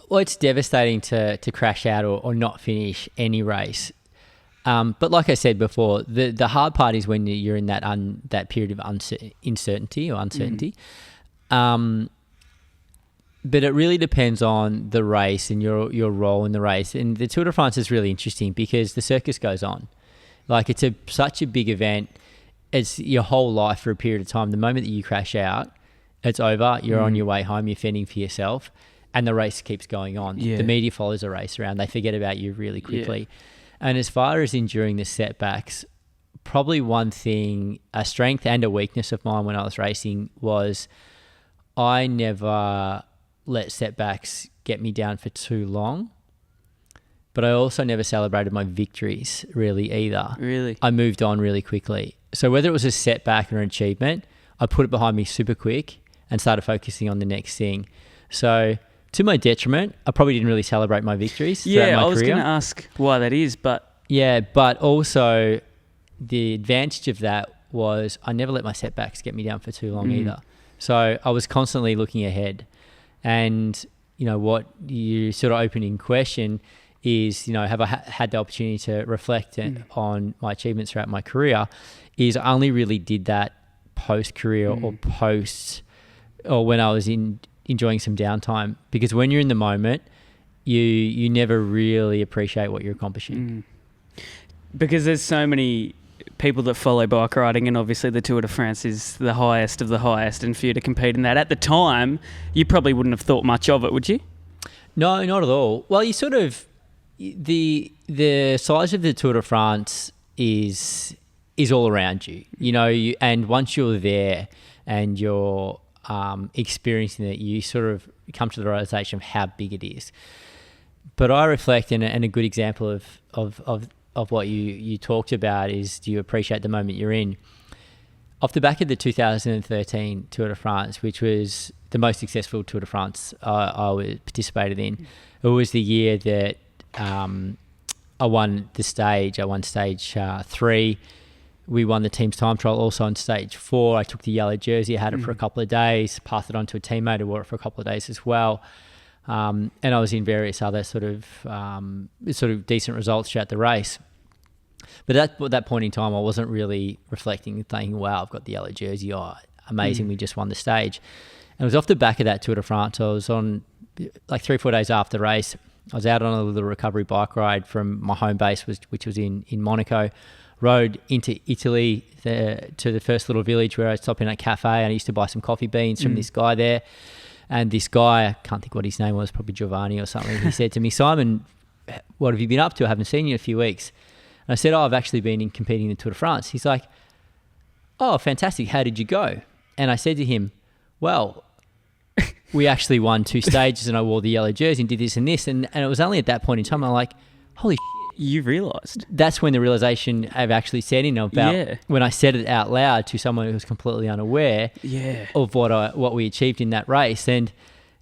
Well, it's devastating to crash out or not finish any race. But like I said before, the hard part is when you're in that period of uncertainty. But it really depends on the race and your role in the race. And the Tour de France is really interesting because the circus goes on. Like, it's such a big event. It's your whole life for a period of time. The moment that you crash out, it's over. You're on your way home. You're fending for yourself. And the race keeps going on. Yeah. The media follows the race around. They forget about you really quickly. Yeah. And as far as enduring the setbacks, probably one thing, a strength and a weakness of mine when I was racing was I never let setbacks get me down for too long. But I also never celebrated my victories really either. Really? I moved on really quickly. So whether it was a setback or an achievement, I put it behind me super quick and started focusing on the next thing. So to my detriment, I probably didn't really celebrate my victories throughout my career. Yeah, I was going to ask why that is, but... Yeah, but also the advantage of that was I never let my setbacks get me down for too long either. So I was constantly looking ahead. And, you know, what you sort of opening question is, you know, have I had the opportunity to reflect on my achievements throughout my career, is I only really did that post-career or when I was enjoying some downtime, because when you're in the moment, you never really appreciate what you're accomplishing. Because there's so many people that follow bike riding, and obviously the Tour de France is the highest of the highest, and for you to compete in that at the time, you probably wouldn't have thought much of it, would you? No, not at all. Well, you sort of, the size of the Tour de France is all around you, you know, and once you're there and you're experiencing it, you sort of come to the realization of how big it is. But I reflect, and a good example of what you talked about is, do you appreciate the moment you're in? Off the back of the 2013 Tour de France, which was the most successful Tour de France I participated in, it was the year that I won stage 3. We won the team's time trial also on stage 4. I took the yellow jersey. I had it for a couple of days, passed it on to a teammate who wore it for a couple of days as well. And I was in various other sort of decent results throughout the race. But at that point in time, I wasn't really reflecting and thinking, wow, I've got the yellow jersey. Oh, amazing, we just won the stage. And it was off the back of that Tour de France. I was on, like 3 or 4 days after the race, I was out on a little recovery bike ride from my home base, which was in Monaco. Rode into Italy to the first little village where I stopped in a cafe, and I used to buy some coffee beans from this guy there. And this guy, I can't think what his name was, probably Giovanni or something, he said to me, Simon, what have you been up to? I haven't seen you in a few weeks. And I said, I've actually been competing in the Tour de France. He's like, oh, fantastic. How did you go? And I said to him, well, we actually won 2 stages and I wore the yellow jersey and did this and this. And it was only at that point in time I'm like, holy shit. You realised? That's when the realization I've actually set in about when I said it out loud to someone who was completely unaware of what we achieved in that race. And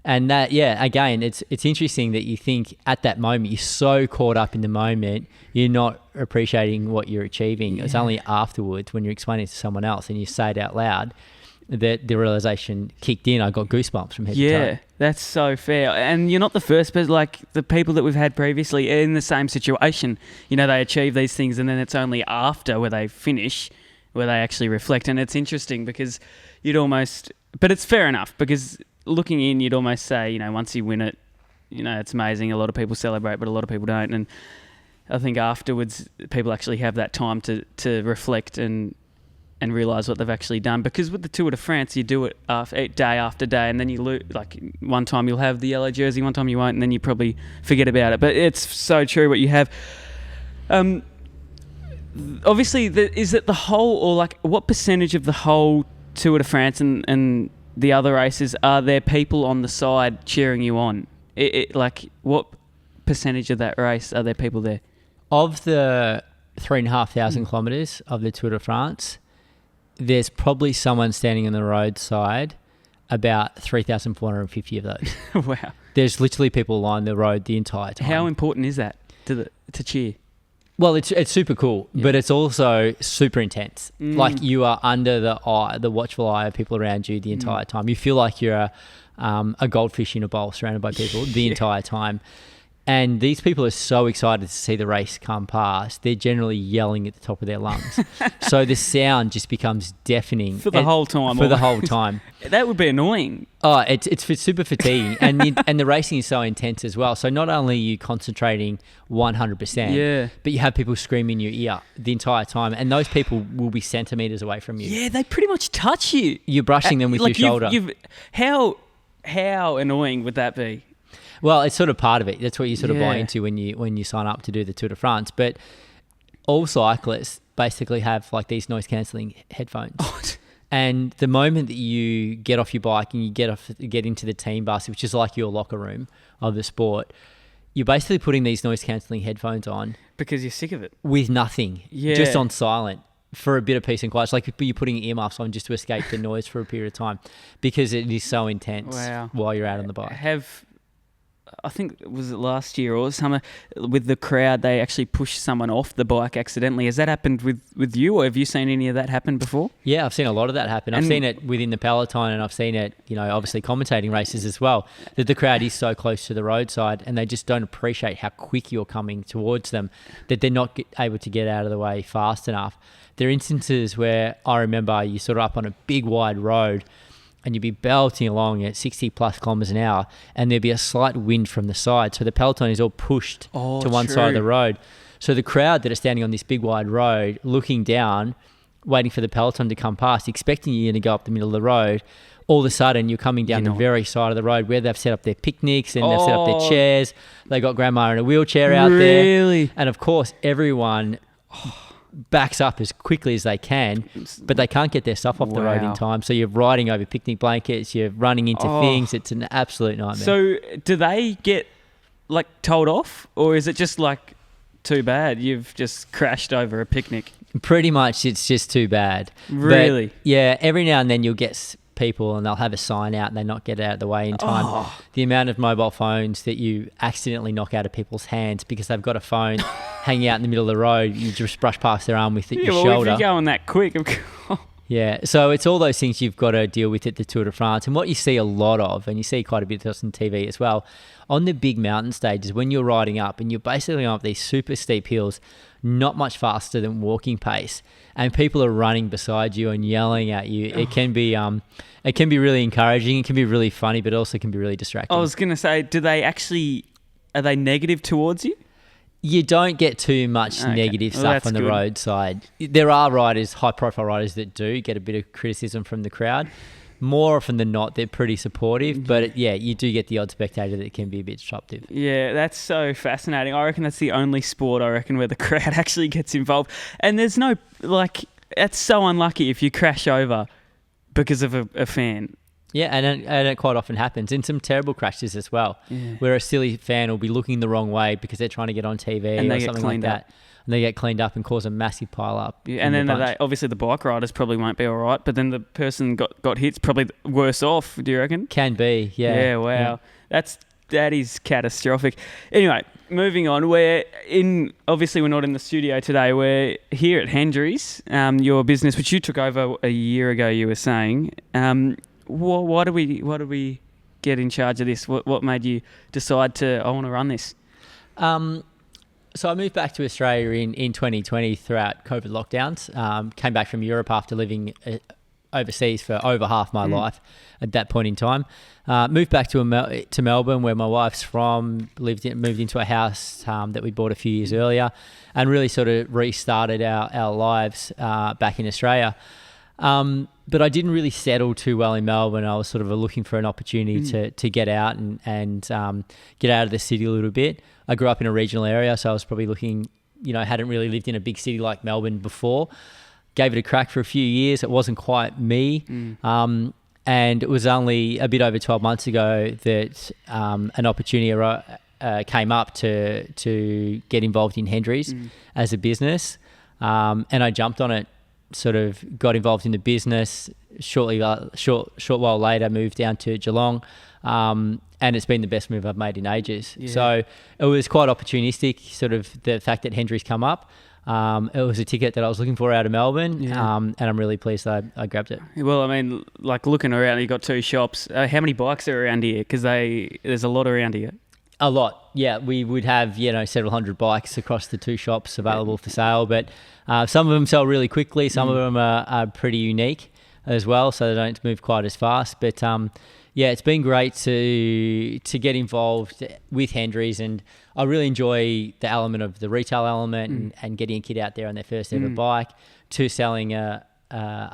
that, again, it's interesting that you think at that moment, you're so caught up in the moment, you're not appreciating what you're achieving. It's only afterwards when you're explaining it to someone else and you say it out loud that the realization kicked in. I got goosebumps from head to toe. Yeah, that's so fair. And you're not the first person, like the people that we've had previously in the same situation. You know, they achieve these things and then it's only after where they finish where they actually reflect. And it's interesting because you'd almost... But it's fair enough because looking in, you'd almost say, you know, once you win it, you know, it's amazing. A lot of people celebrate, but a lot of people don't. And I think afterwards, people actually have that time to reflect and and realise what they've actually done. Because with the Tour de France, you do it day after day, and then you lose. Like one time you'll have the yellow jersey, one time you won't, and then you probably forget about it. But it's so true what you have. Obviously, is it the whole, or like what percentage of the whole Tour de France and the other races are there people on the side cheering you on? Like what percentage of that race are there people there? Of the 3,500 kilometres of the Tour de France, there's probably someone standing on the roadside, about 3,450 of those. Wow. There's literally people along the road the entire time. How important is that to cheer? Well, it's super cool, but it's also super intense. Like you are under the watchful eye of people around you the entire time. You feel like you're a goldfish in a bowl surrounded by people the entire time. And these people are so excited to see the race come past. They're generally yelling at the top of their lungs. So the sound just becomes deafening. For the whole time. For the whole time. That would be annoying. Oh, it's super fatiguing. And the racing is so intense as well. So not only are you concentrating 100%, but you have people screaming in your ear the entire time. And those people will be centimetres away from you. Yeah, they pretty much touch you. You're brushing them with your shoulder. How annoying would that be? Well, it's sort of part of it. That's what you sort of buy into when you sign up to do the Tour de France. But all cyclists basically have like these noise cancelling headphones. And the moment that you get off your bike and you get into the team bus, which is like your locker room of the sport, you're basically putting these noise cancelling headphones on because you're sick of it. With nothing, just on silent for a bit of peace and quiet. It's like you're putting earmuffs on just to escape the noise for a period of time because it is so intense while you're out on the bike. I think, was it last year or summer, with the crowd, they actually pushed someone off the bike accidentally. Has that happened with you, or have you seen any of that happen before? Yeah, I've seen a lot of that happen. I've seen it within the peloton, and I've seen it, obviously commentating races as well, that the crowd is so close to the roadside and they just don't appreciate how quick you're coming towards them, that they're not able to get out of the way fast enough. There are instances where I remember you sort of up on a big wide road and you'd be belting along at 60 plus kilometres an hour, and there'd be a slight wind from the side. So the peloton is all pushed to one side of the road. So the crowd that are standing on this big wide road, looking down, waiting for the peloton to come past, expecting you to go up the middle of the road, all of a sudden you're coming down the very side of the road where they've set up their picnics and they've set up their chairs. They got grandma in a wheelchair out there. And of course, everyone backs up as quickly as they can, but they can't get their stuff off the road in time. So you're riding over picnic blankets, you're running into things. It's an absolute nightmare. So do they get like told off, or is it just like too bad you've just crashed over a picnic? Pretty much it's just too bad. Really? But yeah, every now and then you'll get people and they'll have a sign out and they not get it out of the way in time. The amount of mobile phones that you accidentally knock out of people's hands because they've got a phone hanging out in the middle of the road, you just brush past their arm with your shoulder. If you're going that quick, yeah, so it's all those things you've got to deal with at the Tour de France. And what you see a lot of, and you see quite a bit of this on TV as well, on the big mountain stages, when you're riding up and you're basically going up these super steep hills, not much faster than walking pace, and people are running beside you and yelling at you, it can be really encouraging. It can be really funny, but also can be really distracting. I was going to say, are they negative towards you? You don't get too much negative stuff on the roadside. There are riders, high-profile riders, that do get a bit of criticism from the crowd. More often than not, they're pretty supportive. But, you do get the odd spectator that can be a bit disruptive. Yeah, that's so fascinating. I reckon that's the only sport, where the crowd actually gets involved. And there's no, that's so unlucky if you crash over because of a fan. Yeah, and it quite often happens. And some terrible crashes as well, where a silly fan will be looking the wrong way because they're trying to get on TV or something like that. And they get cleaned up and cause a massive pile up. Yeah, and then obviously the bike riders probably won't be all right, but then the person got hit's probably worse off, do you reckon? Can be, yeah. Yeah, wow. Yeah. That is catastrophic. Anyway, moving on. Obviously we're not in the studio today. We're here at Hendry's, your business, which you took over a year ago, you were saying. Why do we get in charge of this? What made you decide I want to run this? So I moved back to Australia in 2020 throughout COVID lockdowns. Came back from Europe after living overseas for over half my life at that point in time. Moved back to Melbourne, where my wife's from. Moved into a house that we bought a few years earlier, and really sort of restarted our lives back in Australia. But I didn't really settle too well in Melbourne. I was sort of looking for an opportunity to get out and get out of the city a little bit. I grew up in a regional area, so I was probably looking, hadn't really lived in a big city like Melbourne before. Gave it a crack for a few years. It wasn't quite me. And it was only a bit over 12 months ago that an opportunity came up to get involved in Hendry's as a business. And I jumped on it, sort of got involved in the business. Short while later, moved down to Geelong. And it's been the best move I've made in ages. Yeah. So it was quite opportunistic, sort of the fact that Hendry's come up. It was a ticket that I was looking for out of Melbourne, and I'm really pleased that I grabbed it. Well, I mean, like looking around, you've got 2 shops. How many bikes are around here? Because there's a lot around here. A lot, yeah. We would have, several hundred bikes across the 2 shops available for sale, but some of them sell really quickly. Some of them are pretty unique as well, so they don't move quite as fast. But it's been great to get involved with Hendry's, and I really enjoy the element of the retail element and getting a kid out there on their first ever bike, to selling a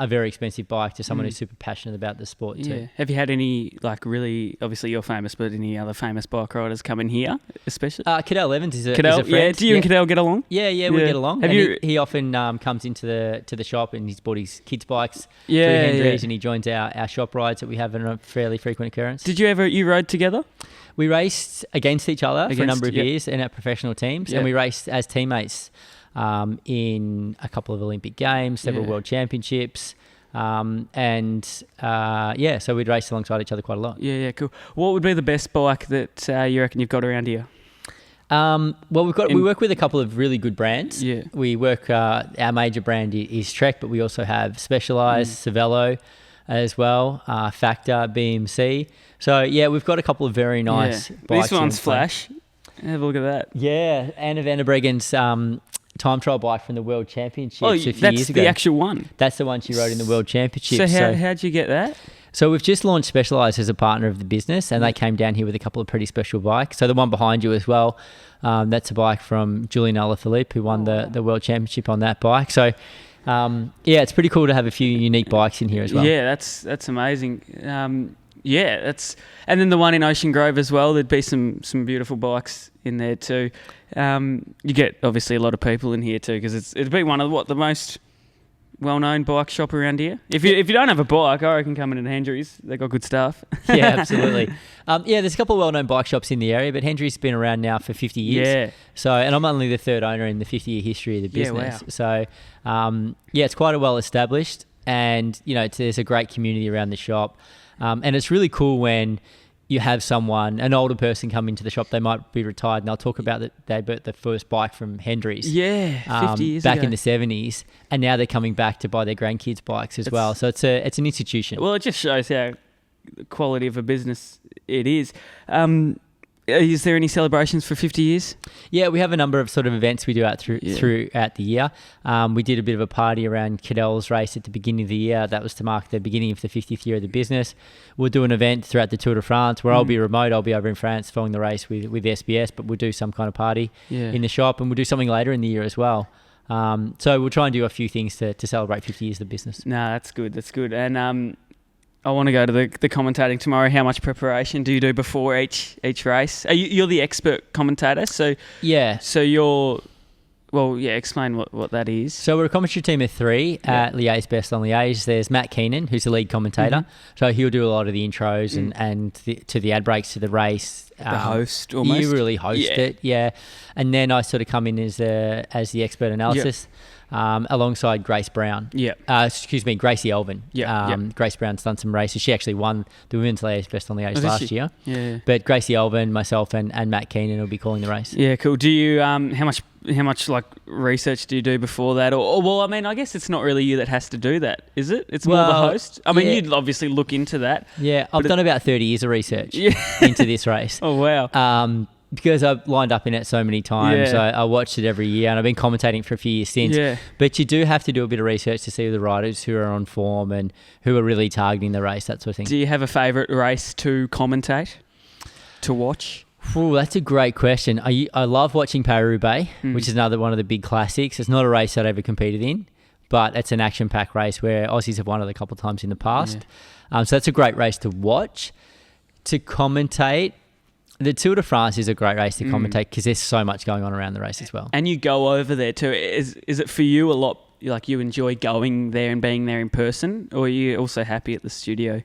very expensive bike to someone who's super passionate about the sport too. Have you had any, really, obviously you're famous, but any other famous bike riders come in here, especially? Cadell Evans is a friend. Yeah. Do you and Cadell get along? Yeah, we get along. He often comes into the shop, and he's bought his kids' bikes through Hendry's, and he joins our shop rides that we have on a fairly frequent occurrence. Did you rode together? We raced against each other for a number of years in our professional teams, and we raced as teammates in a couple of Olympic Games, several World Championships, so we'd race alongside each other quite a lot. Yeah, cool. What would be the best bike that you reckon you've got around here? We work with a couple of really good brands. Yeah. We work, our major brand is Trek, but we also have Specialized, Cervelo as well, Factor, BMC. So we've got a couple of very nice bikes. This one's Flash. Have a look at that. Yeah, Anna van der Breggen's time trial bike from the World Championships a few years ago. That's the actual one? That's the one she rode in the World Championships. So how'd you get that? So we've just launched Specialized as a partner of the business, and they came down here with a couple of pretty special bikes. So the one behind you as well, that's a bike from Julian Alaphilippe, who won the World Championship on that bike. So it's pretty cool to have a few unique bikes in here as well. Yeah, that's amazing. And then the one in Ocean Grove as well. There'd be some beautiful bikes in there too. You get obviously a lot of people in here too, because it'd be one of the most well-known bike shop around here. If you don't have a bike, I reckon come in at Hendry's. They got good stuff. Yeah, absolutely. There's a couple of well-known bike shops in the area, but Hendry's been around now for 50 years. Yeah. So, and I'm only the 3rd owner in the 50-year history of the business. Yeah, wow. So, it's quite a well-established, and there's a great community around the shop. And it's really cool when you have an older person come into the shop. They might be retired, and they'll talk about that they bought the first bike from Hendry's. Yeah, 50 years back ago. in the 70s, and now they're coming back to buy their grandkids' bikes as well. So it's an institution. Well, it just shows how quality of a business it is. Is there any celebrations for 50 years? Yeah, we have a number of sort of events we do throughout the year. We did a bit of a party around Cadell's race at the beginning of the year. That was to mark the beginning of the 50th year of the business. We'll do an event throughout the Tour de France where I'll be remote. I'll be over in France following the race with SBS, but we'll do some kind of party in the shop, and we'll do something later in the year as well. So we'll try and do a few things to celebrate 50 years of the business. No, that's good. And I want to go to the commentating tomorrow. How much preparation do you do before each race? You're the expert commentator, so yeah. So you're explain what that is. So we're a commentary team of 3 at Liège Best on Liège. There's Matt Keenan, who's the lead commentator. So he'll do a lot of the intros and to the ad breaks to the race. The host almost. You really host it, yeah. And then I sort of come in as the expert analysis. Alongside Grace Brown. Gracie Elvin. Grace Brown's done some races. She actually won the Women's Liège Best on Liège last year. Yeah. But Gracie Elvin, myself, and Matt Keenan will be calling the race. Yeah, cool. Do you how much like research do you do before that? Or well, I mean, I guess it's not really you that has to do that, is it? It's more the host. I mean, you'd obviously look into that. Yeah, I've done about 30 years of research into this race. Oh wow. Because I've lined up in it so many times. Yeah. I watched it every year, and I've been commentating for a few years since. Yeah. But you do have to do a bit of research to see the riders who are on form and who are really targeting the race, that sort of thing. Do you have a favourite race to commentate, to watch? Ooh, that's a great question. I love watching Paris-Roubaix, which is another one of the big classics. It's not a race I'd ever competed in, but it's an action-packed race where Aussies have won it a couple of times in the past. So that's a great race to watch. To commentate, the Tour de France is a great race to commentate because there's so much going on around the race as well. And you go over there too. Is it for you a lot, like you enjoy going there and being there in person, or are you also happy at the studio?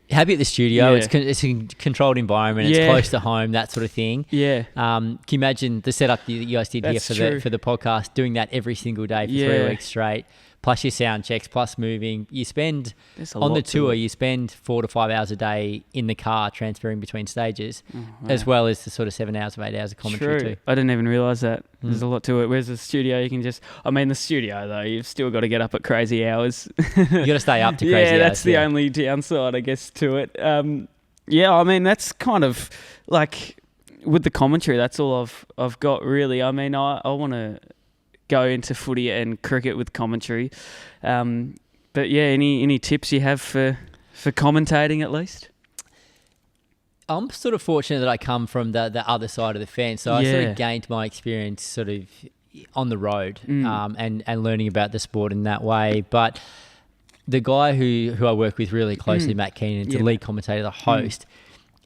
Happy at the studio. Yeah. It's a controlled environment. It's close to home, that sort of thing. Yeah. Can you imagine the setup that you guys did here for the podcast, doing that every single day for 3 weeks straight, plus your sound checks, plus moving. You spend, on the tour, you spend 4 to 5 hours a day in the car transferring between stages, as well as the sort of 7 hours of 8 hours of commentary too. I didn't even realise that. There's a lot to it. Whereas the studio, you can just... I mean, the studio, though, you've still got to get up at crazy hours. You got to stay up to crazy hours. Yeah, that's the only downside, I guess, to it. I mean, that's kind of like... With the commentary, that's all I've got, really. I mean, I want to go into footy and cricket with commentary. But yeah, any tips you have for commentating at least? I'm sort of fortunate that I come from the other side of the fence. So I sort of gained my experience sort of on the road and learning about the sport in that way. But the guy who I work with really closely, Matt Keenan, the lead commentator, the host,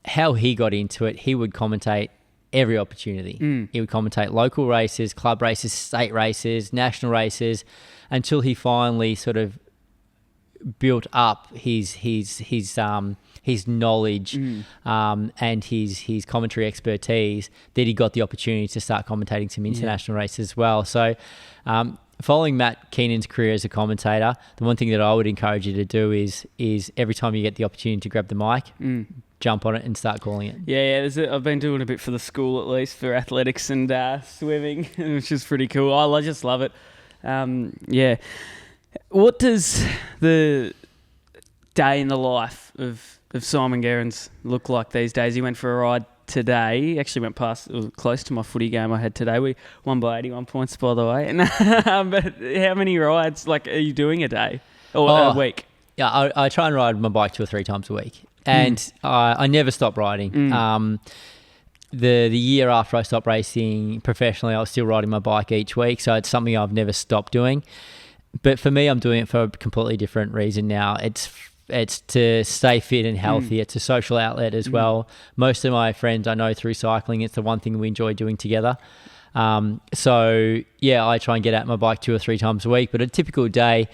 how he got into it, he would commentate every opportunity. He would commentate local races, club races, state races, national races, until he finally sort of built up his knowledge and his commentary expertise, that he got the opportunity to start commentating some international races as well. So following Matt Keenan's career as a commentator, the one thing that I would encourage you to do is every time you get the opportunity to grab the mic, jump on it and start calling it. Yeah. I've been doing a bit for the school, at least, for athletics and swimming, which is pretty cool. I just love it. What does the day in the life of Simon Gerrans look like these days? He went for a ride today. He actually went close to my footy game I had today. We won by 81 points, by the way. But how many rides are you doing a day or a week? Yeah, I try and ride my bike 2 or 3 times a week. And I never stop riding. The year after I stopped racing professionally, I was still riding my bike each week. So it's something I've never stopped doing. But for me, I'm doing it for a completely different reason now. It's to stay fit and healthy. It's a social outlet as well. Most of my friends I know through cycling, it's the one thing we enjoy doing together. I try and get out my bike 2 or 3 times a week. But a typical day,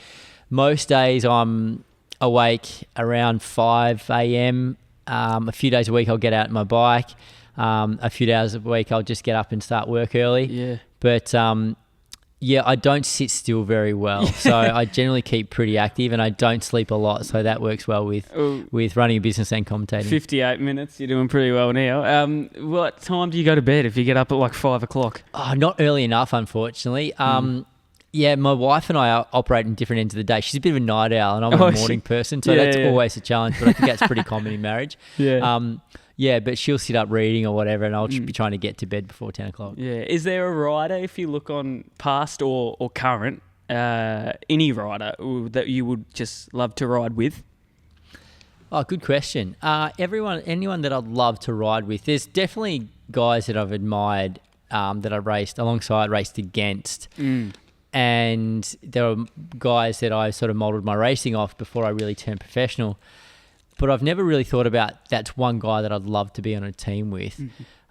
most days I'm awake around 5 a.m. A few days a week I'll get out my bike. A few days a week I'll just get up and start work early. Yeah. But I don't sit still very well. So I generally keep pretty active, and I don't sleep a lot. So that works well with running a business and commentating. 58 minutes, you're doing pretty well now. What time do you go to bed if you get up at like 5 o'clock? Oh, not early enough, unfortunately. My wife and I operate in different ends of the day. She's a bit of a night owl, and I'm a morning person, so that's always a challenge, but I think that's pretty common in marriage. But she'll sit up reading or whatever, and I'll be trying to get to bed before 10 o'clock. Yeah. Is there a rider, if you look on past or current, any rider that you would just love to ride with? Oh, good question. Anyone that I'd love to ride with. There's definitely guys that I've admired that I've raced alongside, raced against. And there are guys that I sort of modelled my racing off before I really turned professional. But I've never really thought about that's one guy that I'd love to be on a team with.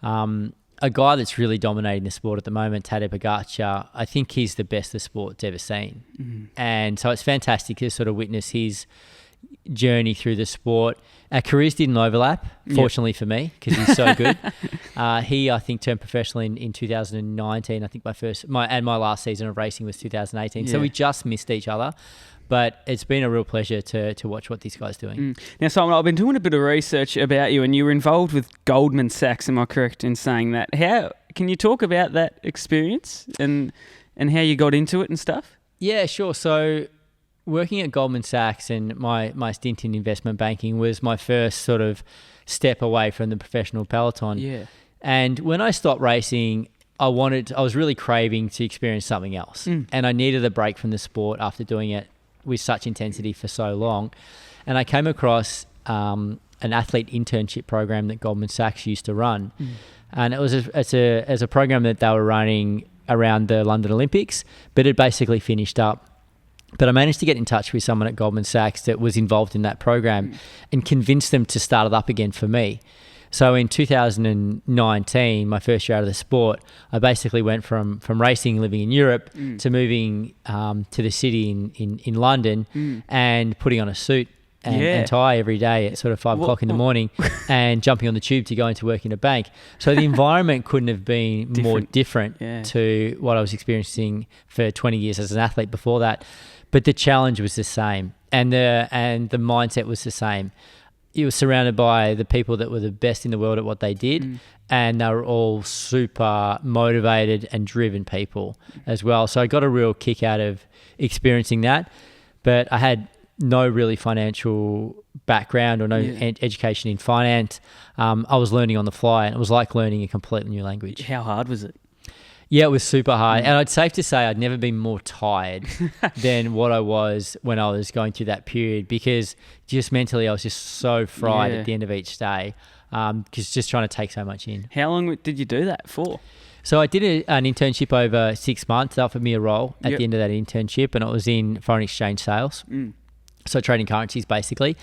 A guy that's really dominating the sport at the moment, Tadej Pogačar, I think he's the best the sport's ever seen. And so it's fantastic to sort of witness his journey through the sport. Our careers didn't overlap, fortunately for me, because he's so good. He, I think, turned professional in 2019. I think my last season of racing was 2018. So we just missed each other. But it's been a real pleasure to watch what this guy's doing. Now, Simon, I've been doing a bit of research about you, and you were involved with Goldman Sachs. Am I correct in saying that? Can you talk about that experience and how you got into it and stuff? Yeah, sure. So working at Goldman Sachs and my stint in investment banking was my first sort of step away from the professional peloton. Yeah. And when I stopped racing, I was really craving to experience something else. And I needed a break from the sport after doing it with such intensity for so long. And I came across an athlete internship program that Goldman Sachs used to run. And it was a program that they were running around the London Olympics, but it basically finished up But I managed to get in touch with someone at Goldman Sachs that was involved in that program and convinced them to start it up again for me. So in 2019, my first year out of the sport, I basically went from racing, living in Europe, to moving to the city in London and putting on a suit and tie every day at sort of 5 o'clock in the morning and jumping on the tube to go into work in a bank. So the environment couldn't have been more different to what I was experiencing for 20 years as an athlete before that. But the challenge was the same, and the mindset was the same. It was surrounded by the people that were the best in the world at what they did, and they were all super motivated and driven people as well. So I got a real kick out of experiencing that, but I had no really financial background or no education in finance. I was learning on the fly, and it was like learning a completely new language. How hard was it? Yeah, it was super hard. And I'd safe to say I'd never been more tired than what I was when I was going through that period, because just mentally I was just so fried at the end of each day, because just trying to take so much in. How long did you do that for? So I did an internship over 6 months. They offered me a role at the end of that internship, and it was in foreign exchange sales. So trading currencies basically.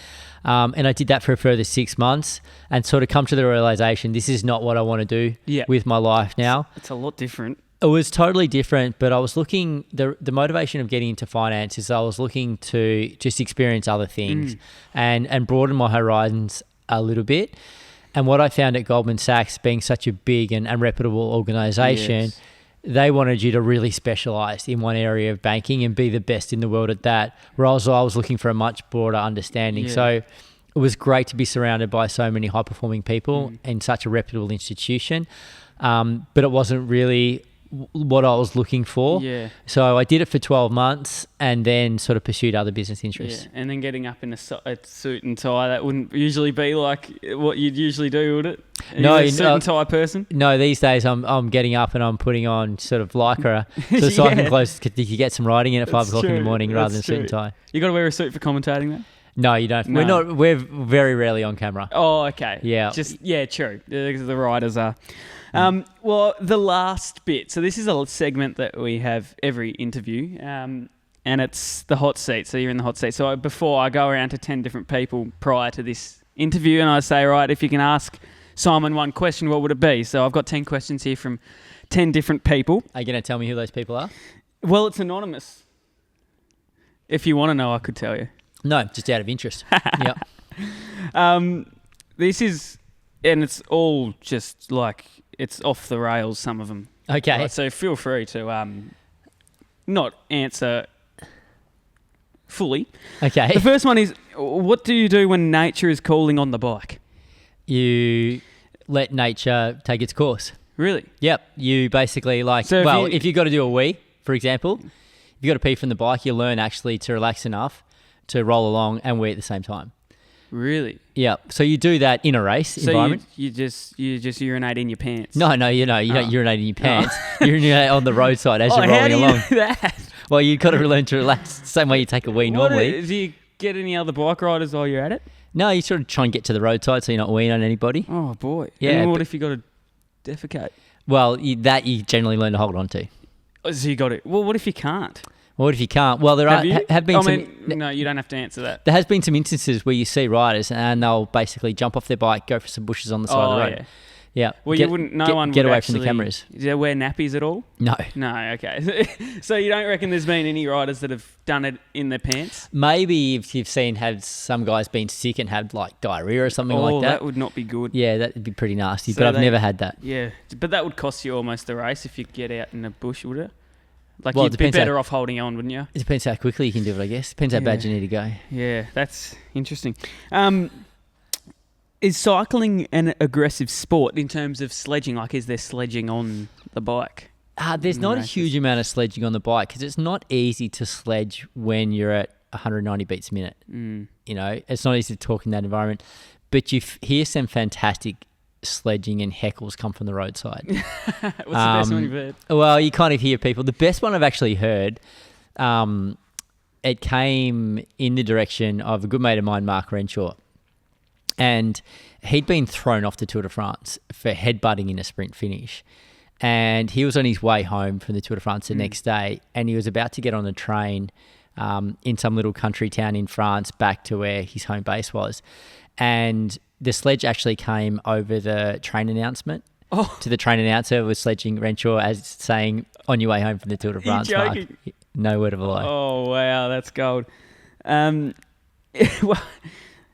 And I did that for a further 6 months and sort of come to the realization this is not what I want to do with my life now. It's a lot different. It was totally different, but I was looking, the motivation of getting into finance is I was looking to just experience other things and broaden my horizons a little bit. And what I found at Goldman Sachs, being such a big and reputable organization, they wanted you to really specialize in one area of banking and be the best in the world at that, whereas I was looking for a much broader understanding. So it was great to be surrounded by so many high-performing people in such a reputable institution, but it wasn't really what I was looking for. So I did it for 12 months and then sort of pursued other business interests. And then getting up in a suit and tie, that wouldn't usually be like what you'd usually do, would it? No, a suit and tie person? No, these days I'm getting up and I'm putting on sort of lycra, so cycling clothes, you could get some riding in at 5 o'clock in the morning rather than suit and tie. You got to wear a suit for commentating then? No, you don't. No. We're very rarely on camera. Oh, okay. Yeah. True. The riders are. Well, the last bit. So this is a segment that we have every interview, and it's the hot seat. So you're in the hot seat. So before I go around to 10 different people prior to this interview, and I say, right, if you can ask Simon one question, what would it be? So I've got 10 questions here from 10 different people. Are you going to tell me who those people are? Well, it's anonymous. If you want to know, I could tell you. No, just out of interest. This is, and it's all just like, it's off the rails, some of them. Okay. Right, so feel free to not answer fully. Okay. The first one is, what do you do when nature is calling on the bike? You let nature take its course. Really? Yep. You basically if you've got to do a wee, for example, if you've got to pee from the bike, you learn actually to relax enough to roll along and wee at the same time. Really? Yeah. So you do that in a race environment. You just urinate in your pants. No, you don't urinate in your pants. You urinate on the roadside as you're rolling along. How do you do that? Well, you've got to learn to relax the same way you take a wee normally. Do you get any other bike riders while you're at it? No, you sort of try and get to the roadside so you're not weeing on anybody. Oh, boy. Yeah. And what if you got to defecate? Well, that you generally learn to hold on to. So you got it. Well, what if you can't? What if you can't? Well, there have been no, you don't have to answer that. There has been some instances where you see riders and they'll basically jump off their bike, go for some bushes on the side of the road. Yeah. Well, get away from the cameras. Do they wear nappies at all? No. No, okay. So you don't reckon there's been any riders that have done it in their pants? Maybe if you've had some guys been sick and had like diarrhea or something like that. Oh, that would not be good. Yeah, that would be pretty nasty, but I've never had that. Yeah, but that would cost you almost the race if you get out in the bush, would it? Like, you'd be better off holding on, wouldn't you? It depends how quickly you can do it, I guess. Depends how bad you need to go. Yeah, that's interesting. Is cycling an aggressive sport in terms of sledging? Like, is there sledging on the bike? There's not a huge amount of sledging on the bike because it's not easy to sledge when you're at 190 beats a minute. You know, it's not easy to talk in that environment. But you hear some fantastic sledging and heckles come from the roadside. What's the best one you've heard? Well, you kind of hear people. The best one I've actually heard, it came in the direction of a good mate of mine, Mark Renshaw. And he'd been thrown off the Tour de France for headbutting in a sprint finish. And he was on his way home from the Tour de France the next day, and he was about to get on the train in some little country town in France back to where his home base was. And the sledge actually came over the train announcement. To the train announcer was sledging Renshaw as saying, on your way home from the Tour de France, Mark. No word of a lie. Oh, wow, that's gold. Well,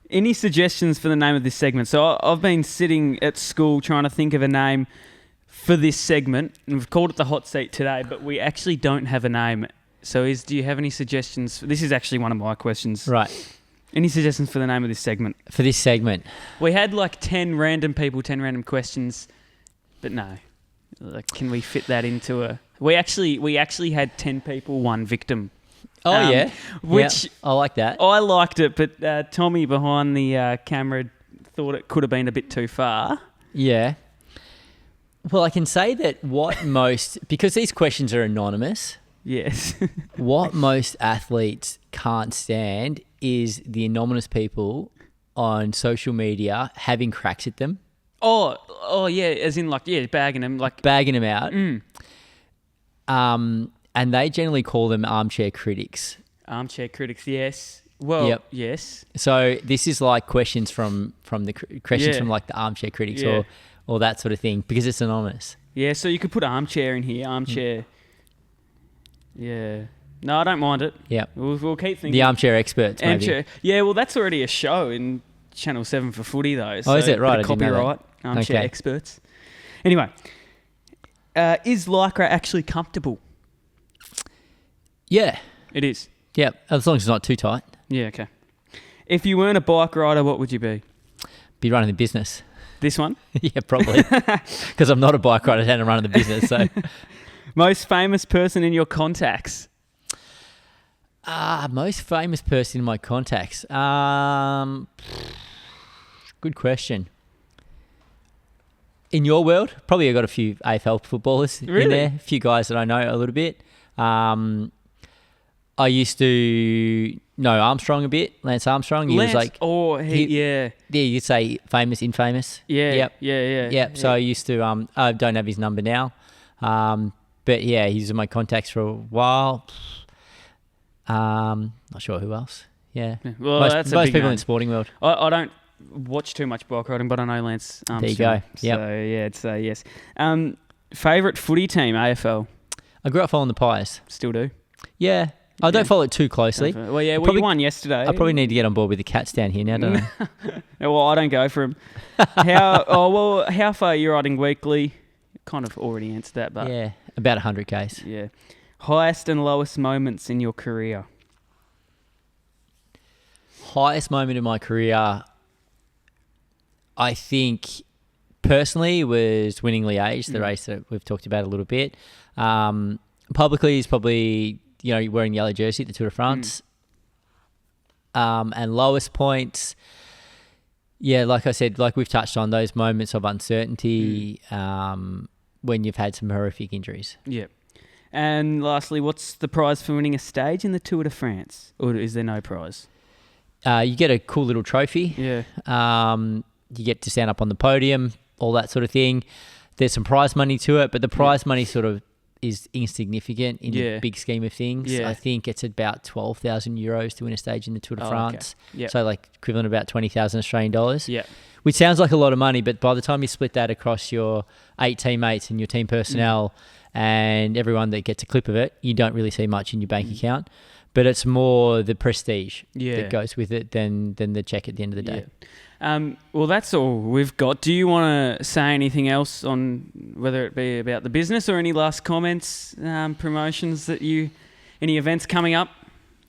any suggestions for the name of this segment? So I've been sitting at school trying to think of a name for this segment, and we've called it the hot seat today, but we actually don't have a name. So do you have any suggestions? This is actually one of my questions. Right. Any suggestions for the name of this segment? For this segment? We had like 10 random people, 10 random questions, but no. Like, can we fit that into a... We actually had 10 people, 1 victim. Oh, yeah. Which... Yeah, I like that. I liked it, but Tommy behind the camera thought it could have been a bit too far. Yeah. Well, I can say that because these questions are anonymous... Yes. What most athletes can't stand is the anonymous people on social media having cracks at them. Oh yeah, as in bagging them, bagging them out. And they generally call them armchair critics. Armchair critics, yes. Well, yes. So this is like questions from like the armchair critics or that sort of thing because it's anonymous. Yeah, so you could put armchair in here, armchair. Yeah. No, I don't mind it. Yeah. We'll keep thinking. The armchair experts, maybe. Armchair. Yeah, well, that's already a show in Channel 7 for footy, though. So is it? Right, I didn't know that. Copyright, armchair experts. Anyway, is Lycra actually comfortable? Yeah. It is? Yeah, as long as it's not too tight. Yeah, okay. If you weren't a bike rider, what would you be? Be running the business. This one? Yeah, probably. Because I'm not a bike rider and I'm running the business, so... Most famous person in your contacts? Most famous person in my contacts? Good question. In your world, probably I've got a few AFL footballers in there. A few guys that I know a little bit. I used to know Armstrong a bit, Lance Armstrong. He was like... yeah. Yeah, you could say famous, infamous. Yeah, yep. Yeah. So I used to... I don't have his number now. But yeah, he's in my contacts for a while. Not sure who else. Yeah. Well, most people in the sporting world. I don't watch too much bike riding, but I know Lance Armstrong. There you go. Yep. So yeah, it's yes. Favourite footy team, AFL? I grew up following the Pies. Still do? Yeah. I don't follow it too closely. Well, yeah, you won yesterday. I probably need to get on board with the Cats down here now, don't I? Well, I don't go for them. How far are you riding weekly? Kind of already answered that, but... Yeah, about 100 Ks. Yeah. Highest and lowest moments in your career? Highest moment in my career, I think, personally, was winning Liège, the race that we've talked about a little bit. Publicly is probably, wearing yellow jersey at the Tour de France. And lowest points... Yeah, like I said, like we've touched on, those moments of uncertainty when you've had some horrific injuries. Yeah. And lastly, what's the prize for winning a stage in the Tour de France? Or is there no prize? You get a cool little trophy. Yeah. You get to stand up on the podium, all that sort of thing. There's some prize money to it, but the prize money sort of is insignificant in the big scheme of things. Yeah. I think it's about 12,000 euros to win a stage in the Tour de France. Okay. Yep. So like equivalent about 20,000 Australian dollars. Yeah. Which sounds like a lot of money, but by the time you split that across your 8 teammates and your team personnel and everyone that gets a clip of it, you don't really see much in your bank account. But it's more the prestige that goes with it than the check at the end of the day. Yeah. Well, that's all we've got. Do you want to say anything else on whether it be about the business or any last comments, promotions any events coming up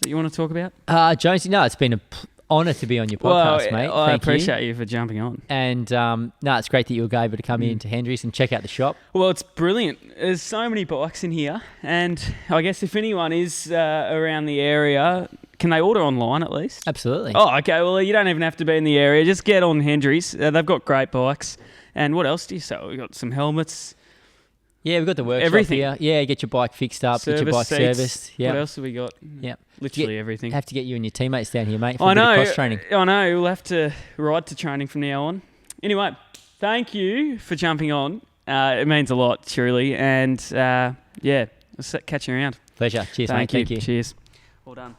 that you want to talk about? Jonesy, no, it's been an honour to be on your podcast, mate. I appreciate you for jumping on. And it's great that you were able to come in to Hendry's and check out the shop. Well, it's brilliant. There's so many bikes in here, and I guess if anyone is around the area, can they order online at least? Absolutely. Oh, okay. Well, you don't even have to be in the area. Just get on Hendry's. They've got great bikes. And what else do you sell? We've got some helmets. Yeah, we've got the workshop everything here. Yeah, get your bike fixed up, get your bike serviced. What else have we got? Yeah. Literally everything. Have to get you and your teammates down here, mate, for a bit of cross training. I know. We'll have to ride to training from now on. Anyway, thank you for jumping on. It means a lot, truly. And, I'll catch you around. Pleasure. Cheers, mate. Thank you. Cheers. Well done.